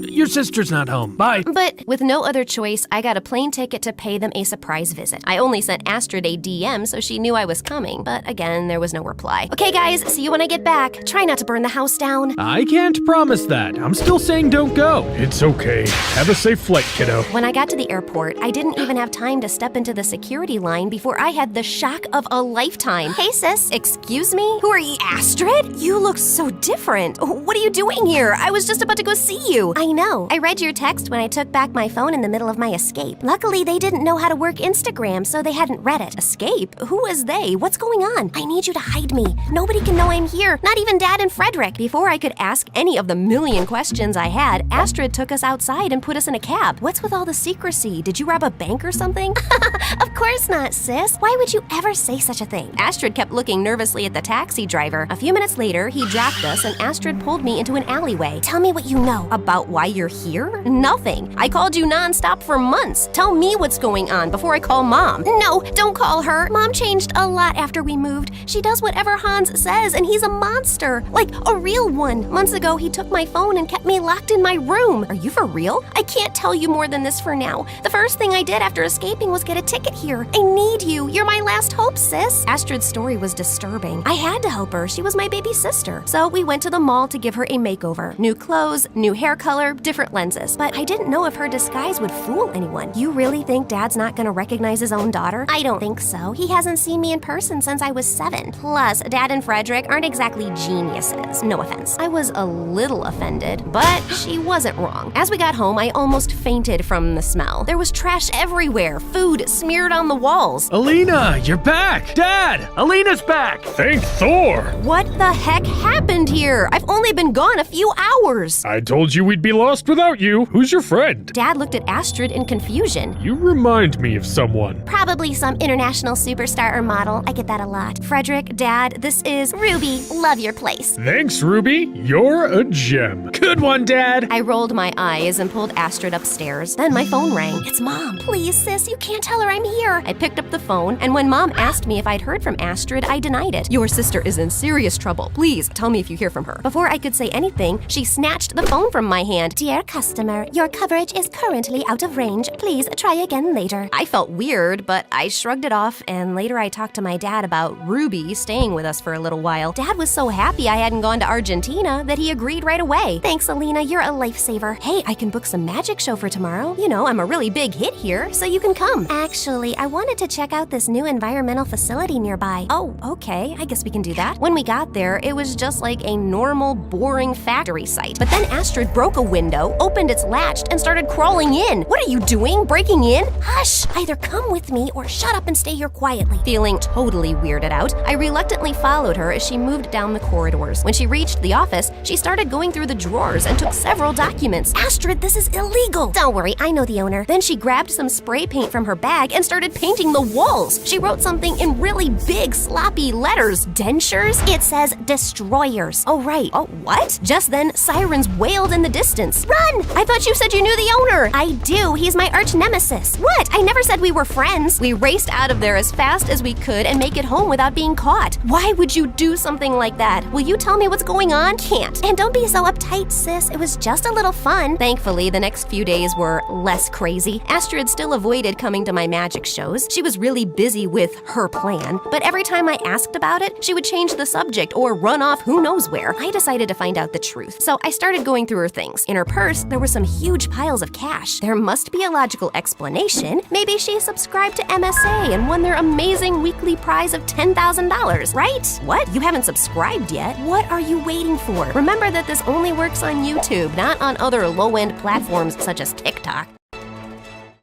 Your sister's not home. Bye. But with no other choice, I got a plane ticket to pay them a surprise visit. I only sent Astrid a DM so she knew I was coming, but again, there was no reply. Okay guys, see you when I get back. Try not to burn the house down. I can't promise that. I'm still saying don't go. It's okay. Have a safe flight, kiddo. When I got to the airport, I didn't even have time to step into the security line before I had the shock of a lifetime. Hey sis, excuse me? Who are you? Astrid? You look so different. What are you doing here? I was just about to go see you. I know. I read your text when I took back my phone in the middle of my escape. Luckily, they didn't know how to work Instagram, so they hadn't read it. Escape? Who is they? What's going on? I need you to hide me. Nobody can know I'm here. Not even Dad and Frederick. Before I could ask any of the million questions I had, Astrid took us outside and put us in a cab. What's with all the secrecy? Did you rob a bank or something? Of course not, sis. Why would you ever say such a thing? Astrid kept looking nervously at the taxi driver. A few minutes later, he dropped us and Astrid pulled me into an alleyway. Tell me what you know. About why you're here? Nothing. I called you nonstop for months. Tell me what's going on before I call Mom. No, don't call her. Mom changed a lot after we moved. She does whatever Hans says and he's a monster. Like a real one. Months ago, he took my phone and kept me locked in my room. Are you for real? I can't tell you more than this for now. The first thing I did after escaping was get a ticket here. I need you. You're my last hope, sis. Astrid's story was disturbing. I had to help her. She was my baby sister. So we went to the mall to give her a makeover. New clothes, new hair color, different lenses. But I didn't know if her disguise would fool anyone. You really think Dad's not gonna recognize his own daughter? I don't think so. He hasn't seen me in person since I was 7. Plus, Dad and Frederick aren't exactly geniuses. No offense. I was a little offended, but she wasn't wrong. As we got home, I almost fainted from the smell. There was trash everywhere, food smeared on the walls. Alina, you're back! Dad! Alina's back! Thank Thor! What the heck happened here? I've only been gone a few hours. I told you we'd be lost without you. Who's your friend? Dad looked at Astrid in confusion. You remind me of someone. Probably some international superstar or model. I get that a lot. Frederick, Dad, this is Ruby, love your place. Thanks, Ruby. You're a gem. Good one, Dad! I rolled my eyes and pulled Astrid upstairs. Then my phone rang. It's Mom. Please, sis, you can't tell her I'm here. I picked up the phone, and when Mom asked me if I'd heard from Astrid, I denied it. Your sister is in serious trouble. Please tell me if you hear from her. Before I could say anything, she snatched the phone from my hand. Dear customer, your coverage is currently out of range. Please try again later. I felt weird, but I shrugged it off, and later I talked to my dad about Ruby staying with us for a little while. Dad was so happy I hadn't gone to Argentina that he agreed right away. Thanks, Alina, you're a lifesaver. Hey, I can book some magic show for tomorrow. You know, I'm a really big hit here, so you can come. Actually, I wanted to check out this new environmental facility nearby. Oh, okay, I guess we can do that. When we got there, it was just like a normal, boring factory site. But then Astrid broke a window, opened its latch, and started crawling in. What are you doing? Breaking in? Hush! Either come with me or shut up and stay here quietly. Feeling totally weirded out, I reluctantly followed her as she moved down the corridors. When she reached the office, she started going through the drawers and took several documents. Astrid, this is illegal! Don't worry, I know the owner. Then she grabbed some spray paint from her bag and started painting the walls. She wrote something in really big, sloppy letters. Dentures? It says destroyers. Oh, right. Oh, what? Just then, sirens wailed in the distance. Run! I thought you said you knew the owner. I do. He's my arch nemesis. What? I never said we were friends. We raced out of there as fast as we could and make it home without being caught. Why would you do something like that? Will you tell me what's going on? Can't. And don't be so uptight, sis. It was just a little fun. Thankfully, the next few days were less crazy. Astrid still avoided coming to my magic shows. She was really busy with her plan, but every time I asked about it, she would change the subject or run off who knows where. I decided to find out the truth, so I started going through her things. In her purse, there were some huge piles of cash. There must be a logical explanation. Maybe she subscribed to MSA and won their amazing weekly prize of $10,000, right? What? You haven't subscribed yet? What are you waiting for? Remember that this only works on YouTube, not on other low-end platforms such as TikTok.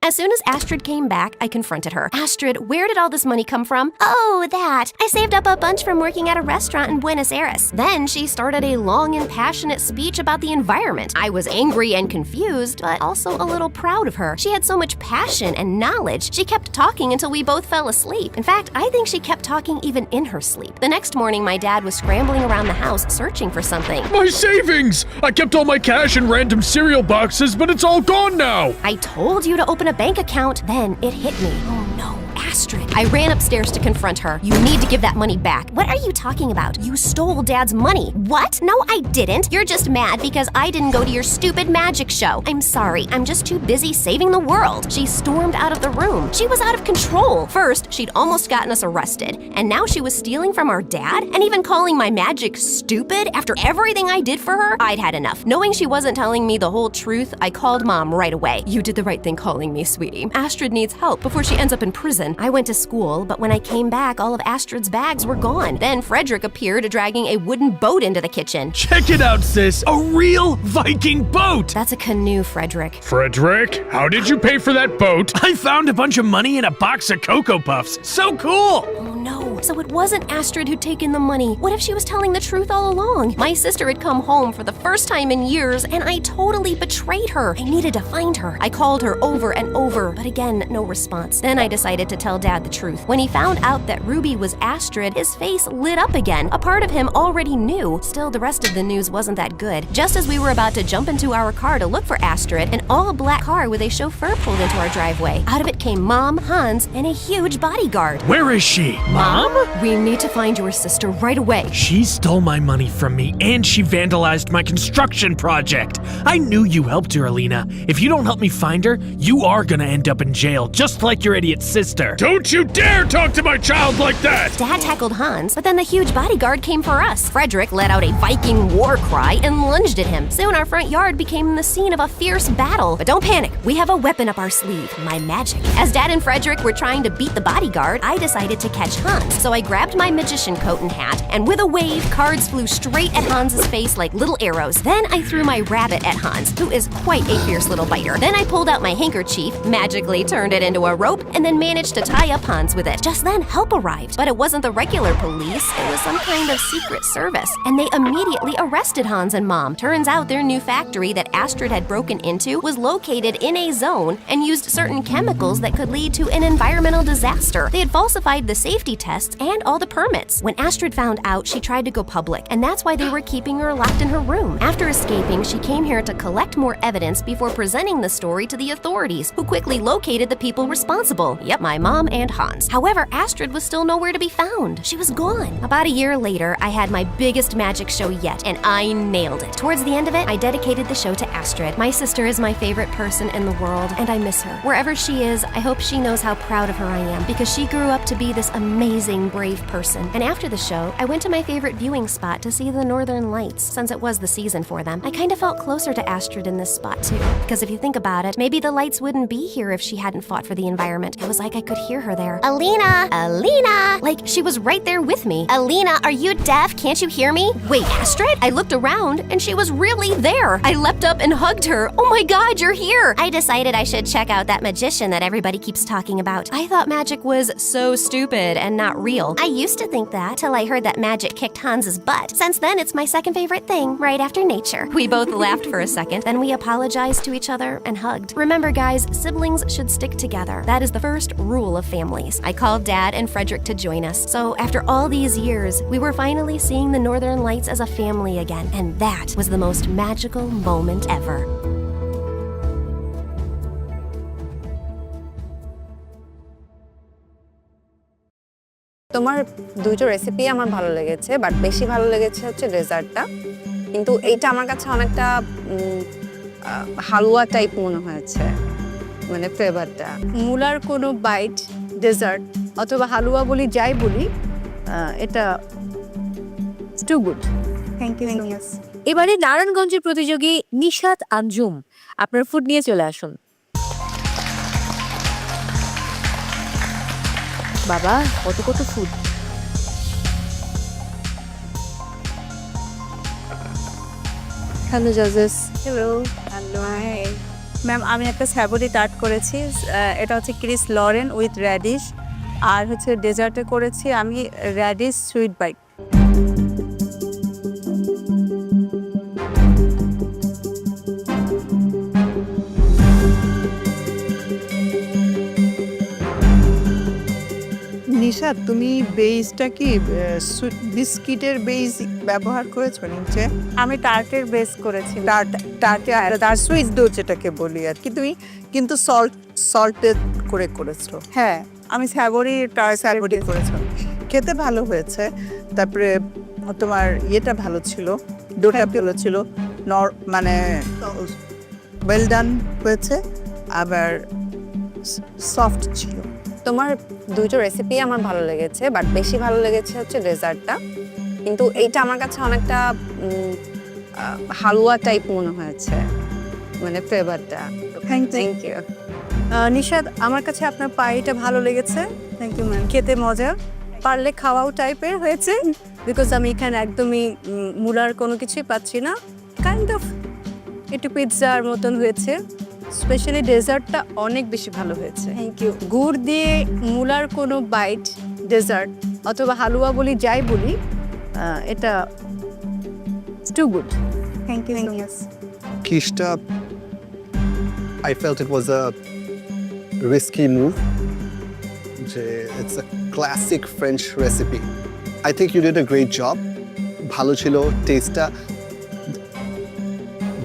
As soon as Astrid came back, I confronted her. Astrid, where did all this money come from? Oh, that. I saved up a bunch from working at a restaurant in Buenos Aires. Then she started a long and passionate speech about the environment. I was angry and confused, but also a little proud of her. She had so much passion and knowledge. She kept talking until we both fell asleep. In fact, I think she kept talking even in her sleep. The next morning, my dad was scrambling around the house searching for something. My savings! I kept all my cash in random cereal boxes, but it's all gone now! I told you to open a bank account. Then it hit me. Oh no, Astrid. I ran upstairs to confront her. You need to give that money back. What are you talking about? You stole Dad's money. What? No, I didn't. You're just mad because I didn't go to your stupid magic show. I'm sorry. I'm just too busy saving the world. She stormed out of the room. She was out of control. First, she'd almost gotten us arrested, and now she was stealing from our dad and even calling my magic stupid after everything I did for her. I'd had enough. Knowing she wasn't telling me the whole truth, I called Mom right away. You did the right thing calling me, sweetie. Astrid needs help before she ends up in prison. I went to school, but when I came back, all of Astrid's bags were gone. Then Frederick appeared dragging a wooden boat into the kitchen. Check it out, sis! A real Viking boat! That's a canoe, Frederick. Frederick, how did you pay for that boat? I found a bunch of money in a box of Cocoa Puffs. So cool! Oh no, so it wasn't Astrid who'd taken the money. What if she was telling the truth all along? My sister had come home for the first time in years, and I totally betrayed her. I needed to find her. I called her over and over, but again, no response. Then I decided to tell Dad the truth. When he found out that Ruby was Astrid, his face lit up again. A part of him already knew. Still, the rest of the news wasn't that good. Just as we were about to jump into our car to look for Astrid, an all-black car with a chauffeur pulled into our driveway. Out of it came Mom, Hans, and a huge bodyguard. Where is she? Mom? We need to find your sister right away. She stole my money from me, and she vandalized my construction project. I knew you helped her, Alina. If you don't help me find her, you are gonna end up in jail, just like your idiot sister. Don't you dare talk to my child like that! Dad tackled Hans, but then the huge bodyguard came for us. Frederick let out a Viking war cry and lunged at him. Soon our front yard became the scene of a fierce battle. But don't panic, we have a weapon up our sleeve, my magic. As Dad and Frederick were trying to beat the bodyguard, I decided to catch Hans. So I grabbed my magician coat and hat, and with a wave, cards flew straight at Hans's face like little arrows. Then I threw my rabbit at Hans, who is quite a fierce little biter. Then I pulled out my handkerchief, magically turned it into a rope, and then managed to tie up Hans with it. Just then, help arrived. But it wasn't the regular police, it was some kind of secret service. And they immediately arrested Hans and Mom. Turns out their new factory that Astrid had broken into was located in a zone and used certain chemicals that could lead to an environmental disaster. They had falsified the safety tests and all the permits. When Astrid found out, she tried to go public, and that's why they were keeping her locked in her room. After escaping, she came here to collect more evidence before presenting the story to the authorities, who quickly located the people responsible. Yep, my mom and Hans. However, Astrid was still nowhere to be found. She was gone. About a year later, I had my biggest magic show yet, and I nailed it. Towards the end of it, I dedicated the show to Astrid. My sister is my favorite person in the world, and I miss her. Wherever she is, I hope she knows how proud of her I am, because she grew up to be this amazing, brave person. And after the show, I went to my favorite viewing spot to see the Northern Lights. Since it was the season for them, I kind of felt closer to Astrid in this spot too. Because if you think about it, maybe the lights wouldn't be here if she hadn't fought for the environment. It was like I could hear her there. Alina! Alina! Like she was right there with me. Alina, are you deaf? Can't you hear me? Wait, Astrid? I looked around and she was really there. I leapt up and hugged her. Oh my god, you're here! I decided I should check out that magician that everybody keeps talking about. I thought magic was so stupid and not real. I used to think that till I heard that magic kicked Hans's butt. Since then, it's my second favorite thing, right after nature. We both laughed for a second, then we apologized to each other and hugged. Remember guys, siblings should stick together. That is the first rule of families. I called Dad and Frederick to join us. So after all these years, we were finally seeing the Northern Lights as a family again. And that was the most magical moment ever. তোমার দুটো recipe আমার ভালো লেগেছে, but বেশি ভালো লেগেছে হচ্ছে ডেজার্টটা। কিন্তু এইটা আমার কাছে অনেকটা হালুয়া টাইপ মনে হয়েছে, মানে ফ্লেভারটা। মূলার কোনো বাইট, ডেজার্ট অথবা হালুয়া বলি, যাই বলি, এটা টু গুড। Thank you. এবারে নারায়ণগঞ্জের প্রতিযোগী নিশাত আঞ্জুম, আপনার ফুড নিয়ে চলে আসুন। বাবা, কত কত ফুড। হ্যালো জাজেস। হ্যালো। Hello, hi ma'am. আমি একটা স্যাবোরি টার্ট করেছি, এটা হচ্ছে ক্রিস লরেন উইথ র্যাডিশ, আর হচ্ছে ডেজার্টে করেছি আমি র্যাডিশ সুইট বাইট। নিশা, তুমি বেসটা কি বিস্কিটের বেস ব্যবহার করেছো নিচে? আমি টার্টের বেস করেছি। টার্টে তার সুইট ডো যেটাকে বলি আর কি, তুমি কিন্তু সল্টেড করে করেছো। হ্যাঁ, আমি স্যাবোরি করেছো, খেতে ভালো হয়েছে। তারপরে তোমার ইয়েটা ভালো ছিল, ডোটা ভালো ছিল, মানে ওয়েল ডান হয়েছে, আবার সফট ছিল। তোমার দুটো রেসিপি আমার ভালো লেগেছে, বাট বেশি ভালো লেগেছে হচ্ছে ডেজার্টটা। কিন্তু এইটা আমার কাছে অনেকটা হালুয়া টাইপ মনে হয়েছে, মানে ফ্লেভারটা। Thank you. নিশাদ, আমার কাছে আপনার পাইটা ভালো লেগেছে। Thank you ma'am. খেতে মজা, পারলে খাওয়াও টাইপের হয়েছে, বিকজ আমি এখানে একদমই মূলার কোনো কিছুই পাচ্ছি না। কাইন্ড অফ একটু পিৎজার মতন হয়েছে। স্পেশালি ডেজার্টটা অনেক বেশি ভালো হয়েছে। Thank you. গুড় দিয়ে মূলার কোনো বাইট, ডেজার্ট অথবা হালুয়া বলি, যাই বলি, এটা too good. Thank you. Kishta, I felt it was a risky move. It's a classic French recipe. I think you did a great job. Bhalo chilo, taste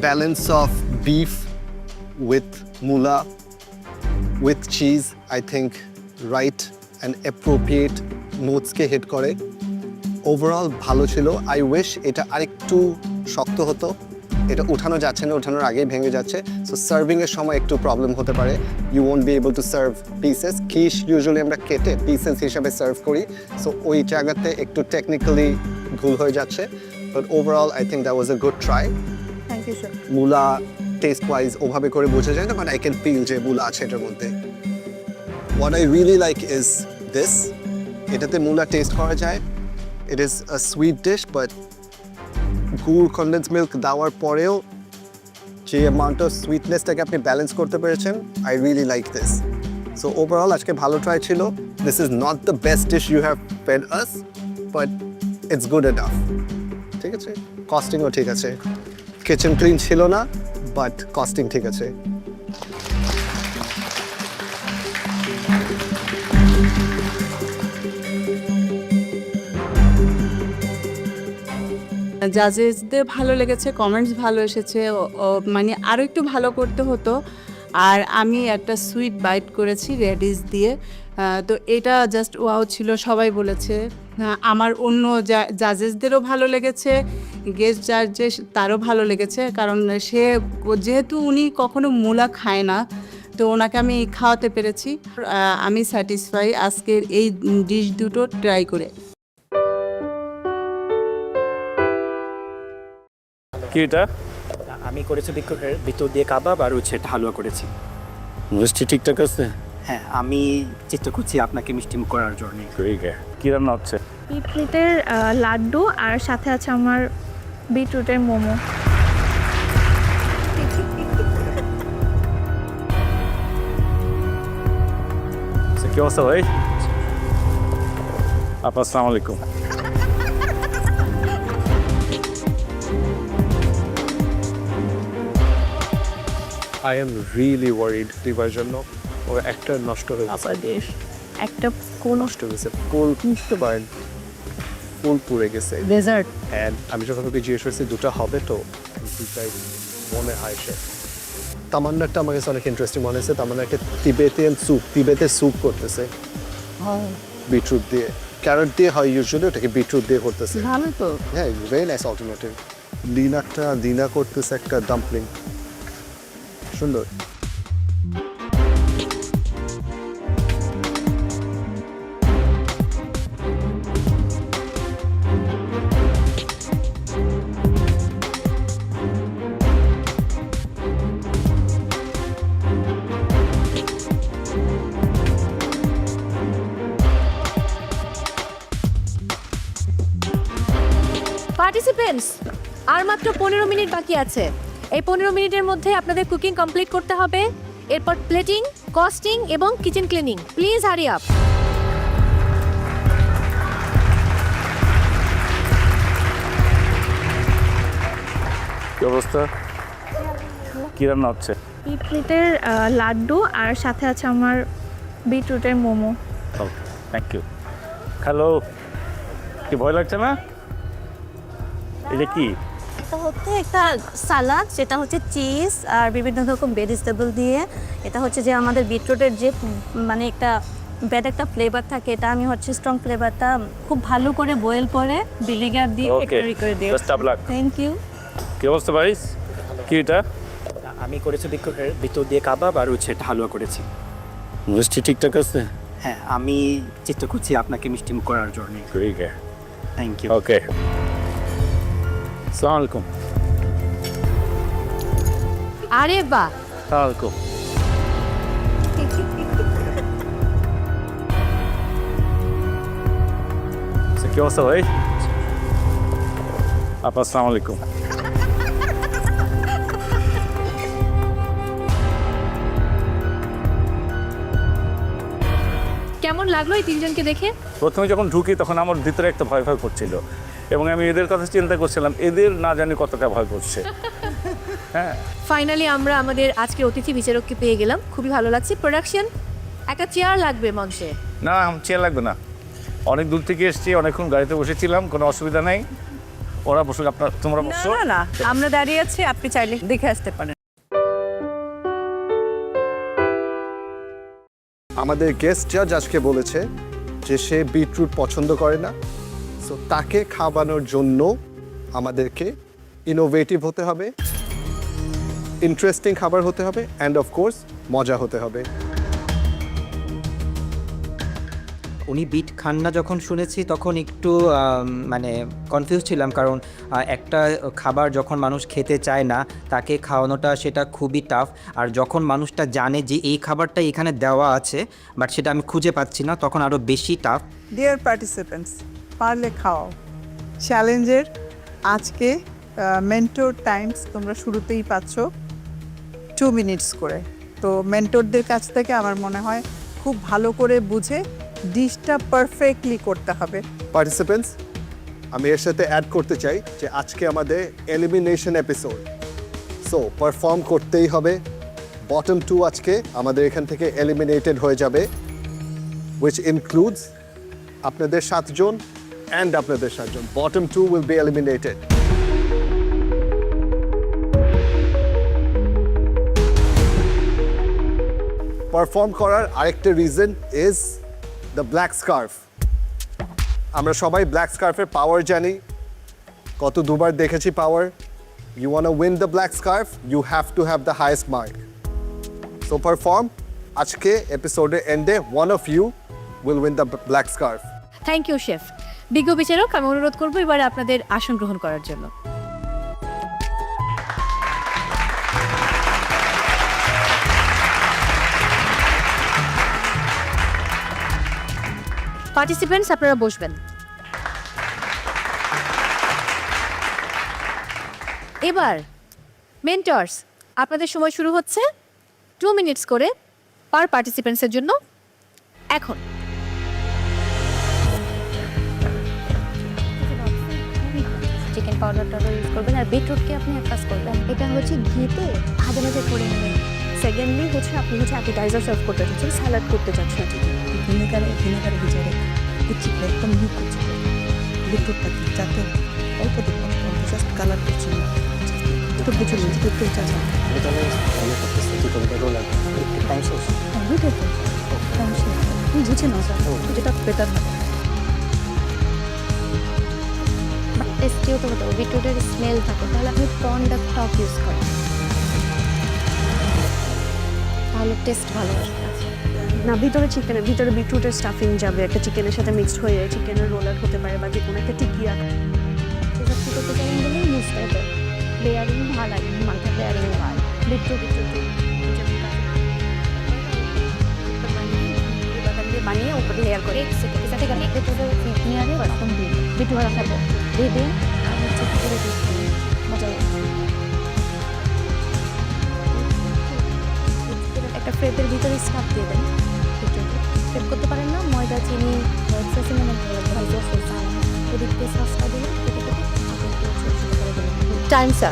balance of beef with mula, with cheese, I think right and appropriate notes ke hit kore. Overall bhalo chilo. I wish eta arektu shokto hoto. এটা উঠানো যাচ্ছে না, উঠানোর আগেই ভেঙে যাচ্ছে। So serving এর সময় একটু প্রবলেম হতে পারে। You won't be able to serve pieces. খিস ইউজুয়ালি আমরা কেটে পিসেস হিসাবে সার্ভ করি, সো ওই জায়গাতে একটু টেকনিক্যালি ভুল হয়ে যাচ্ছে। But overall I think that was a good try. Thank you sir. মূলা টেস্ট ওয়াইজ ওভাবে করে বোঝা যায় না, বাট আই ক্যান ফিল যে মূলা আছে এটার মধ্যে। What I really like is this, এটাতে মূলা টেস্ট করা যায়। It is a sweet dish but গুড় কনডেন্স মিল্ক দেওয়ার পরেও যে অ্যামাউন্ট অফ সুইটনেসটাকে আপনি ব্যালেন্স করতে পেরেছেন, I really like this. So overall আজকে ভালো ট্রাই ছিল। This is not the best dish you have fed us, but it's good enough. ঠিক আছে, কস্টিংও ঠিক আছে। কিচেন ক্লিন ছিল না, বাট কস্টিং ঠিক আছে। জাজেসদের ভালো লেগেছে, কমেন্টস ভালো এসেছে, মানে আরও একটু ভালো করতে হতো। আর আমি একটা সুইট বাইট করেছি রেডিশ দিয়ে, তো এটা জাস্ট ওয়াও ছিল, সবাই বলেছে। আমার অন্য জাজেসদেরও ভালো লেগেছে, গেস্ট জাজেস তারও ভালো লেগেছে, কারণ সে যেহেতু উনি কখনো মূলা খায় না, তো ওনাকে আমি খাওয়াতে পেরেছি। আমি স্যাটিসফাই আজকের এই ডিশ দুটো ট্রাই করে। কি এটা? আমি করেছি ভিতর দিয়ে কাবাব আর হচ্ছে একটা হালুয়া করেছি। মিষ্টি ঠিকঠাক আছে? হ্যাঁ, আমি চেষ্টা করছি আপনাকে মিষ্টি মুখ করার জন্য। কি রান্না হচ্ছে? বিটরুটের লাড্ডু আর সাথে আছে আমার বিটরুটের মোমো। কি অবস্থা ভাই? আপা আসসালামু আলাইকুম। I am really worried দিবার জন্য। ওর একটা নষ্ট হয়ে গেছে। একটা কোন নষ্ট হয়েছে? ফুল বুঝতে পারেন, ফুল পুড়ে গেছে। ডেজার্ট। অ্যান্ড আমি যখন ওকে জিজ্ঞেস করছি দুটো হবে তো, দুটাই মনে হয় সে। তামান্নারটা আমার কাছে অনেক ইন্টারেস্টিং মনে হয়েছে। তামান্না একটা তিবেতের স্যুপ করতেছে বিটরুট দিয়ে, ক্যারট দিয়ে হয় ইউজুয়ালি, ওটাকে বিটরুট দিয়ে করতেছে। ভালো তো। হ্যাঁ, ভেরি নাইস অল্টারনেটিভ। লিনা করতেছে একটা ডাম্পলিং, সুন্দর। পার্টিসিপেন্টস, আর মাত্র 15 মিনিট বাকি আছে। এই 15 মিনিটের মধ্যে আপনাদের কুকিং কমপ্লিট করতে হবে, এরপর প্লেটিং, কস্টিং এবং kitchen cleaning. Please hurry up. কি অবস্থা? কি রান্না হচ্ছে? বিটরুটের লাড্ডু আর সাথে আছে আমার বিটরুটের মোমো। Thank you. হ্যালো, কি ভয় লাগছে না? এটা কি? এটা হচ্ছে একটা সালাদ, যেটা হচ্ছে চিজ আর বিভিন্ন রকম ভেজিটেবল দিয়ে। এটা হচ্ছে যে আমাদের বিটরুটের যে মানে একটা ব্যাড একটা ফ্লেভার থাকে, এটা আমি হচ্ছে স্ট্রং ফ্লেভারটা খুব ভালো করে বয়েল করে ভিনেগার দিয়ে এক্সট্রি করে দিই। Thank you. কি অবস্থা ভাই? কি এটা? আমি করেছি ভিতর দিয়ে কাবাব আর হচ্ছে একটা হালুয়া করেছি। মিষ্টি ঠিকঠাক আছে? হ্যাঁ, আমি চেষ্টা করছি আপনাকে মিষ্টি মুখ করার জন্য। Thank you. ওকে, আসসালামু আলাইকুম। আরে বাহ, ওয়ালাইকুম। কি অবস্থা ভাই? আপা আসসালামু আলাইকুম। কেমন লাগলো এই তিনজনকে দেখে? প্রথমে যখন ঢুকি তখন আমার ভিতরে একটা ভয় করছিল, এবং আমি এদের কথা চিন্তা করছিলাম, এদের না জানি কতটা ভয় করছে। হ্যাঁ, ফাইনালি আমরা আমাদের আজকের অতিথি বিচারককে পেয়ে গেলাম, খুবই ভালো লাগছে। প্রোডাকশন, একটা চেয়ার লাগবে মঞ্চে। না, চেয়ার লাগবে না, অনেক দূর থেকে এসেছি, অনেকক্ষণ গাড়িতে বসেছিলাম, কোনো অসুবিধা নেই। ওরা বসুক, তোমরা বসো। না, আমরা দাঁড়িয়ে আছি, আপনি চাইলে দেখে আসতে পারেন। আমাদের গেস্ট জাজ আজকে বলেছে যে সে বিটরুট পছন্দ করে না, সো তাকে খাওয়ানোর জন্য আমাদেরকে ইনোভেটিভ হতে হবে, ইন্টারেস্টিং খাবার হতে হবে, অ্যান্ড অফকোর্স মজা হতে হবে। উনি বিট খান না যখন শুনেছি তখন একটু মানে কনফিউজ ছিলাম, কারণ একটা খাবার যখন মানুষ খেতে চায় না তাকে খাওয়ানোটা সেটা খুবই টাফ, আর যখন মানুষটা জানে যে এই খাবারটা এখানে দেওয়া আছে বাট সেটা আমি খুঁজে পাচ্ছি না তখন আরও বেশি টাফ। ডিয়ার পার্টিসিপেন্টস, পারলে খাওয়াও চ্যালেঞ্জের আজকে মেন্টর টাইমস তোমরা শুরুতেই পাচ্ছ 2 মিনিটস করে। তো মেন্টরদের কাছ থেকে আমার মনে হয় খুব ভালো করে বুঝে ডিশটা পারফেক্টলি করতে হবে। পার্টিসিপেন্টস, আমি এর সাথে অ্যাড করতে চাই যে আজকে আমাদের এলিমিনেশন এপিসোড, সো পারফর্ম করতেই হবে। বটম 2 আজকে আমাদের এখান থেকে এলিমিনেটেড হয়ে যাবে, which includes আপনাদের 7 জন and আপনাদের 7 জন। Bottom 2 will be eliminated. Perform করার আরেকটা reason is the black scarf. আমরা সবাই ব্ল্যাক স্কার্ফের পাওয়ার জানি, কত দুবার দেখেছি power. You want to win the black scarf, you have to have the highest mark. So perform. আজকে এপিসোডের এন্ডে one of you will win the black scarf. Thank you chef. বিজ্ঞ বিচারক, আমি অনুরোধ করবো এবারে আপনাদের আসন গ্রহণ করার জন্য। পার্টিসিপেন্টস, আপনারা বসবেন। এবার মেন্টরস, আপনাদের সময় শুরু হচ্ছে 2 মিনিটস করে পার পার্টিসিপেন্টসের জন্য। এখন চিকেন পাউডারটা ইউজ করবেন, আর বিটরুটকে আপনি এক কাজ করবেন, এটা হচ্ছে ঘিতে ভাজা ভাজা করে নেবেন। সেকেন্ডলি হচ্ছে আপনি হচ্ছে অ্যাপিটাইজার সার্ভ করতে চাচ্ছেন, স্যালাড করতে চাচ্ছেন, ভিনেগারে ভিজে কুচিকে একদম মিহি কুচিকে বিটরুটটা যাতে অল্প দিন জাস্ট কালার করছি না, একটু বুঝে নিন একটু চাচা এটা আমি ফলো করতেছি, কি করতে রোল লাগবে টাইম শেষ বিউটিফুল টাইম শেষ বুঝে না স্যার, যেটা বেটার হবে। টেস্টিও তো হতো, বিটরুটের স্মেল থাকে, তাহলে আপনি কর্নটা টক ইউজ করেন, তাহলে টেস্ট ভালো আসবে। না, ভিতরে চিকেনের ভিতরে বিটরুটের স্টাফিং যাবে, একটা চিকেনের সাথে মিক্সড হয়ে চিকেনের রোলার হতে পারে বা যে কোনো একটা টিকিয়া এসব কী করতে চাইবেন বলে ইউজ করবে। লেয়ারিং ভালো লাগে, মাথা লেয়ারিং ভালো, বিটরুট বানিয়ে উপরে লেয়ার করে ঠিক আছে, ভেতরে নিয়ে ওরকম দিন বিটরুট রাখাবো দিয়ে দিন আর হচ্ছে করে দিচ্ছি মজা একটা ফ্রেপের ভিতরে স্টাফ দিয়ে দেন। ফ্রেপ করতে পারেন না, ময়দা চিনি ওদিক দিয়ে সসটা দিলে টাইম স্যার।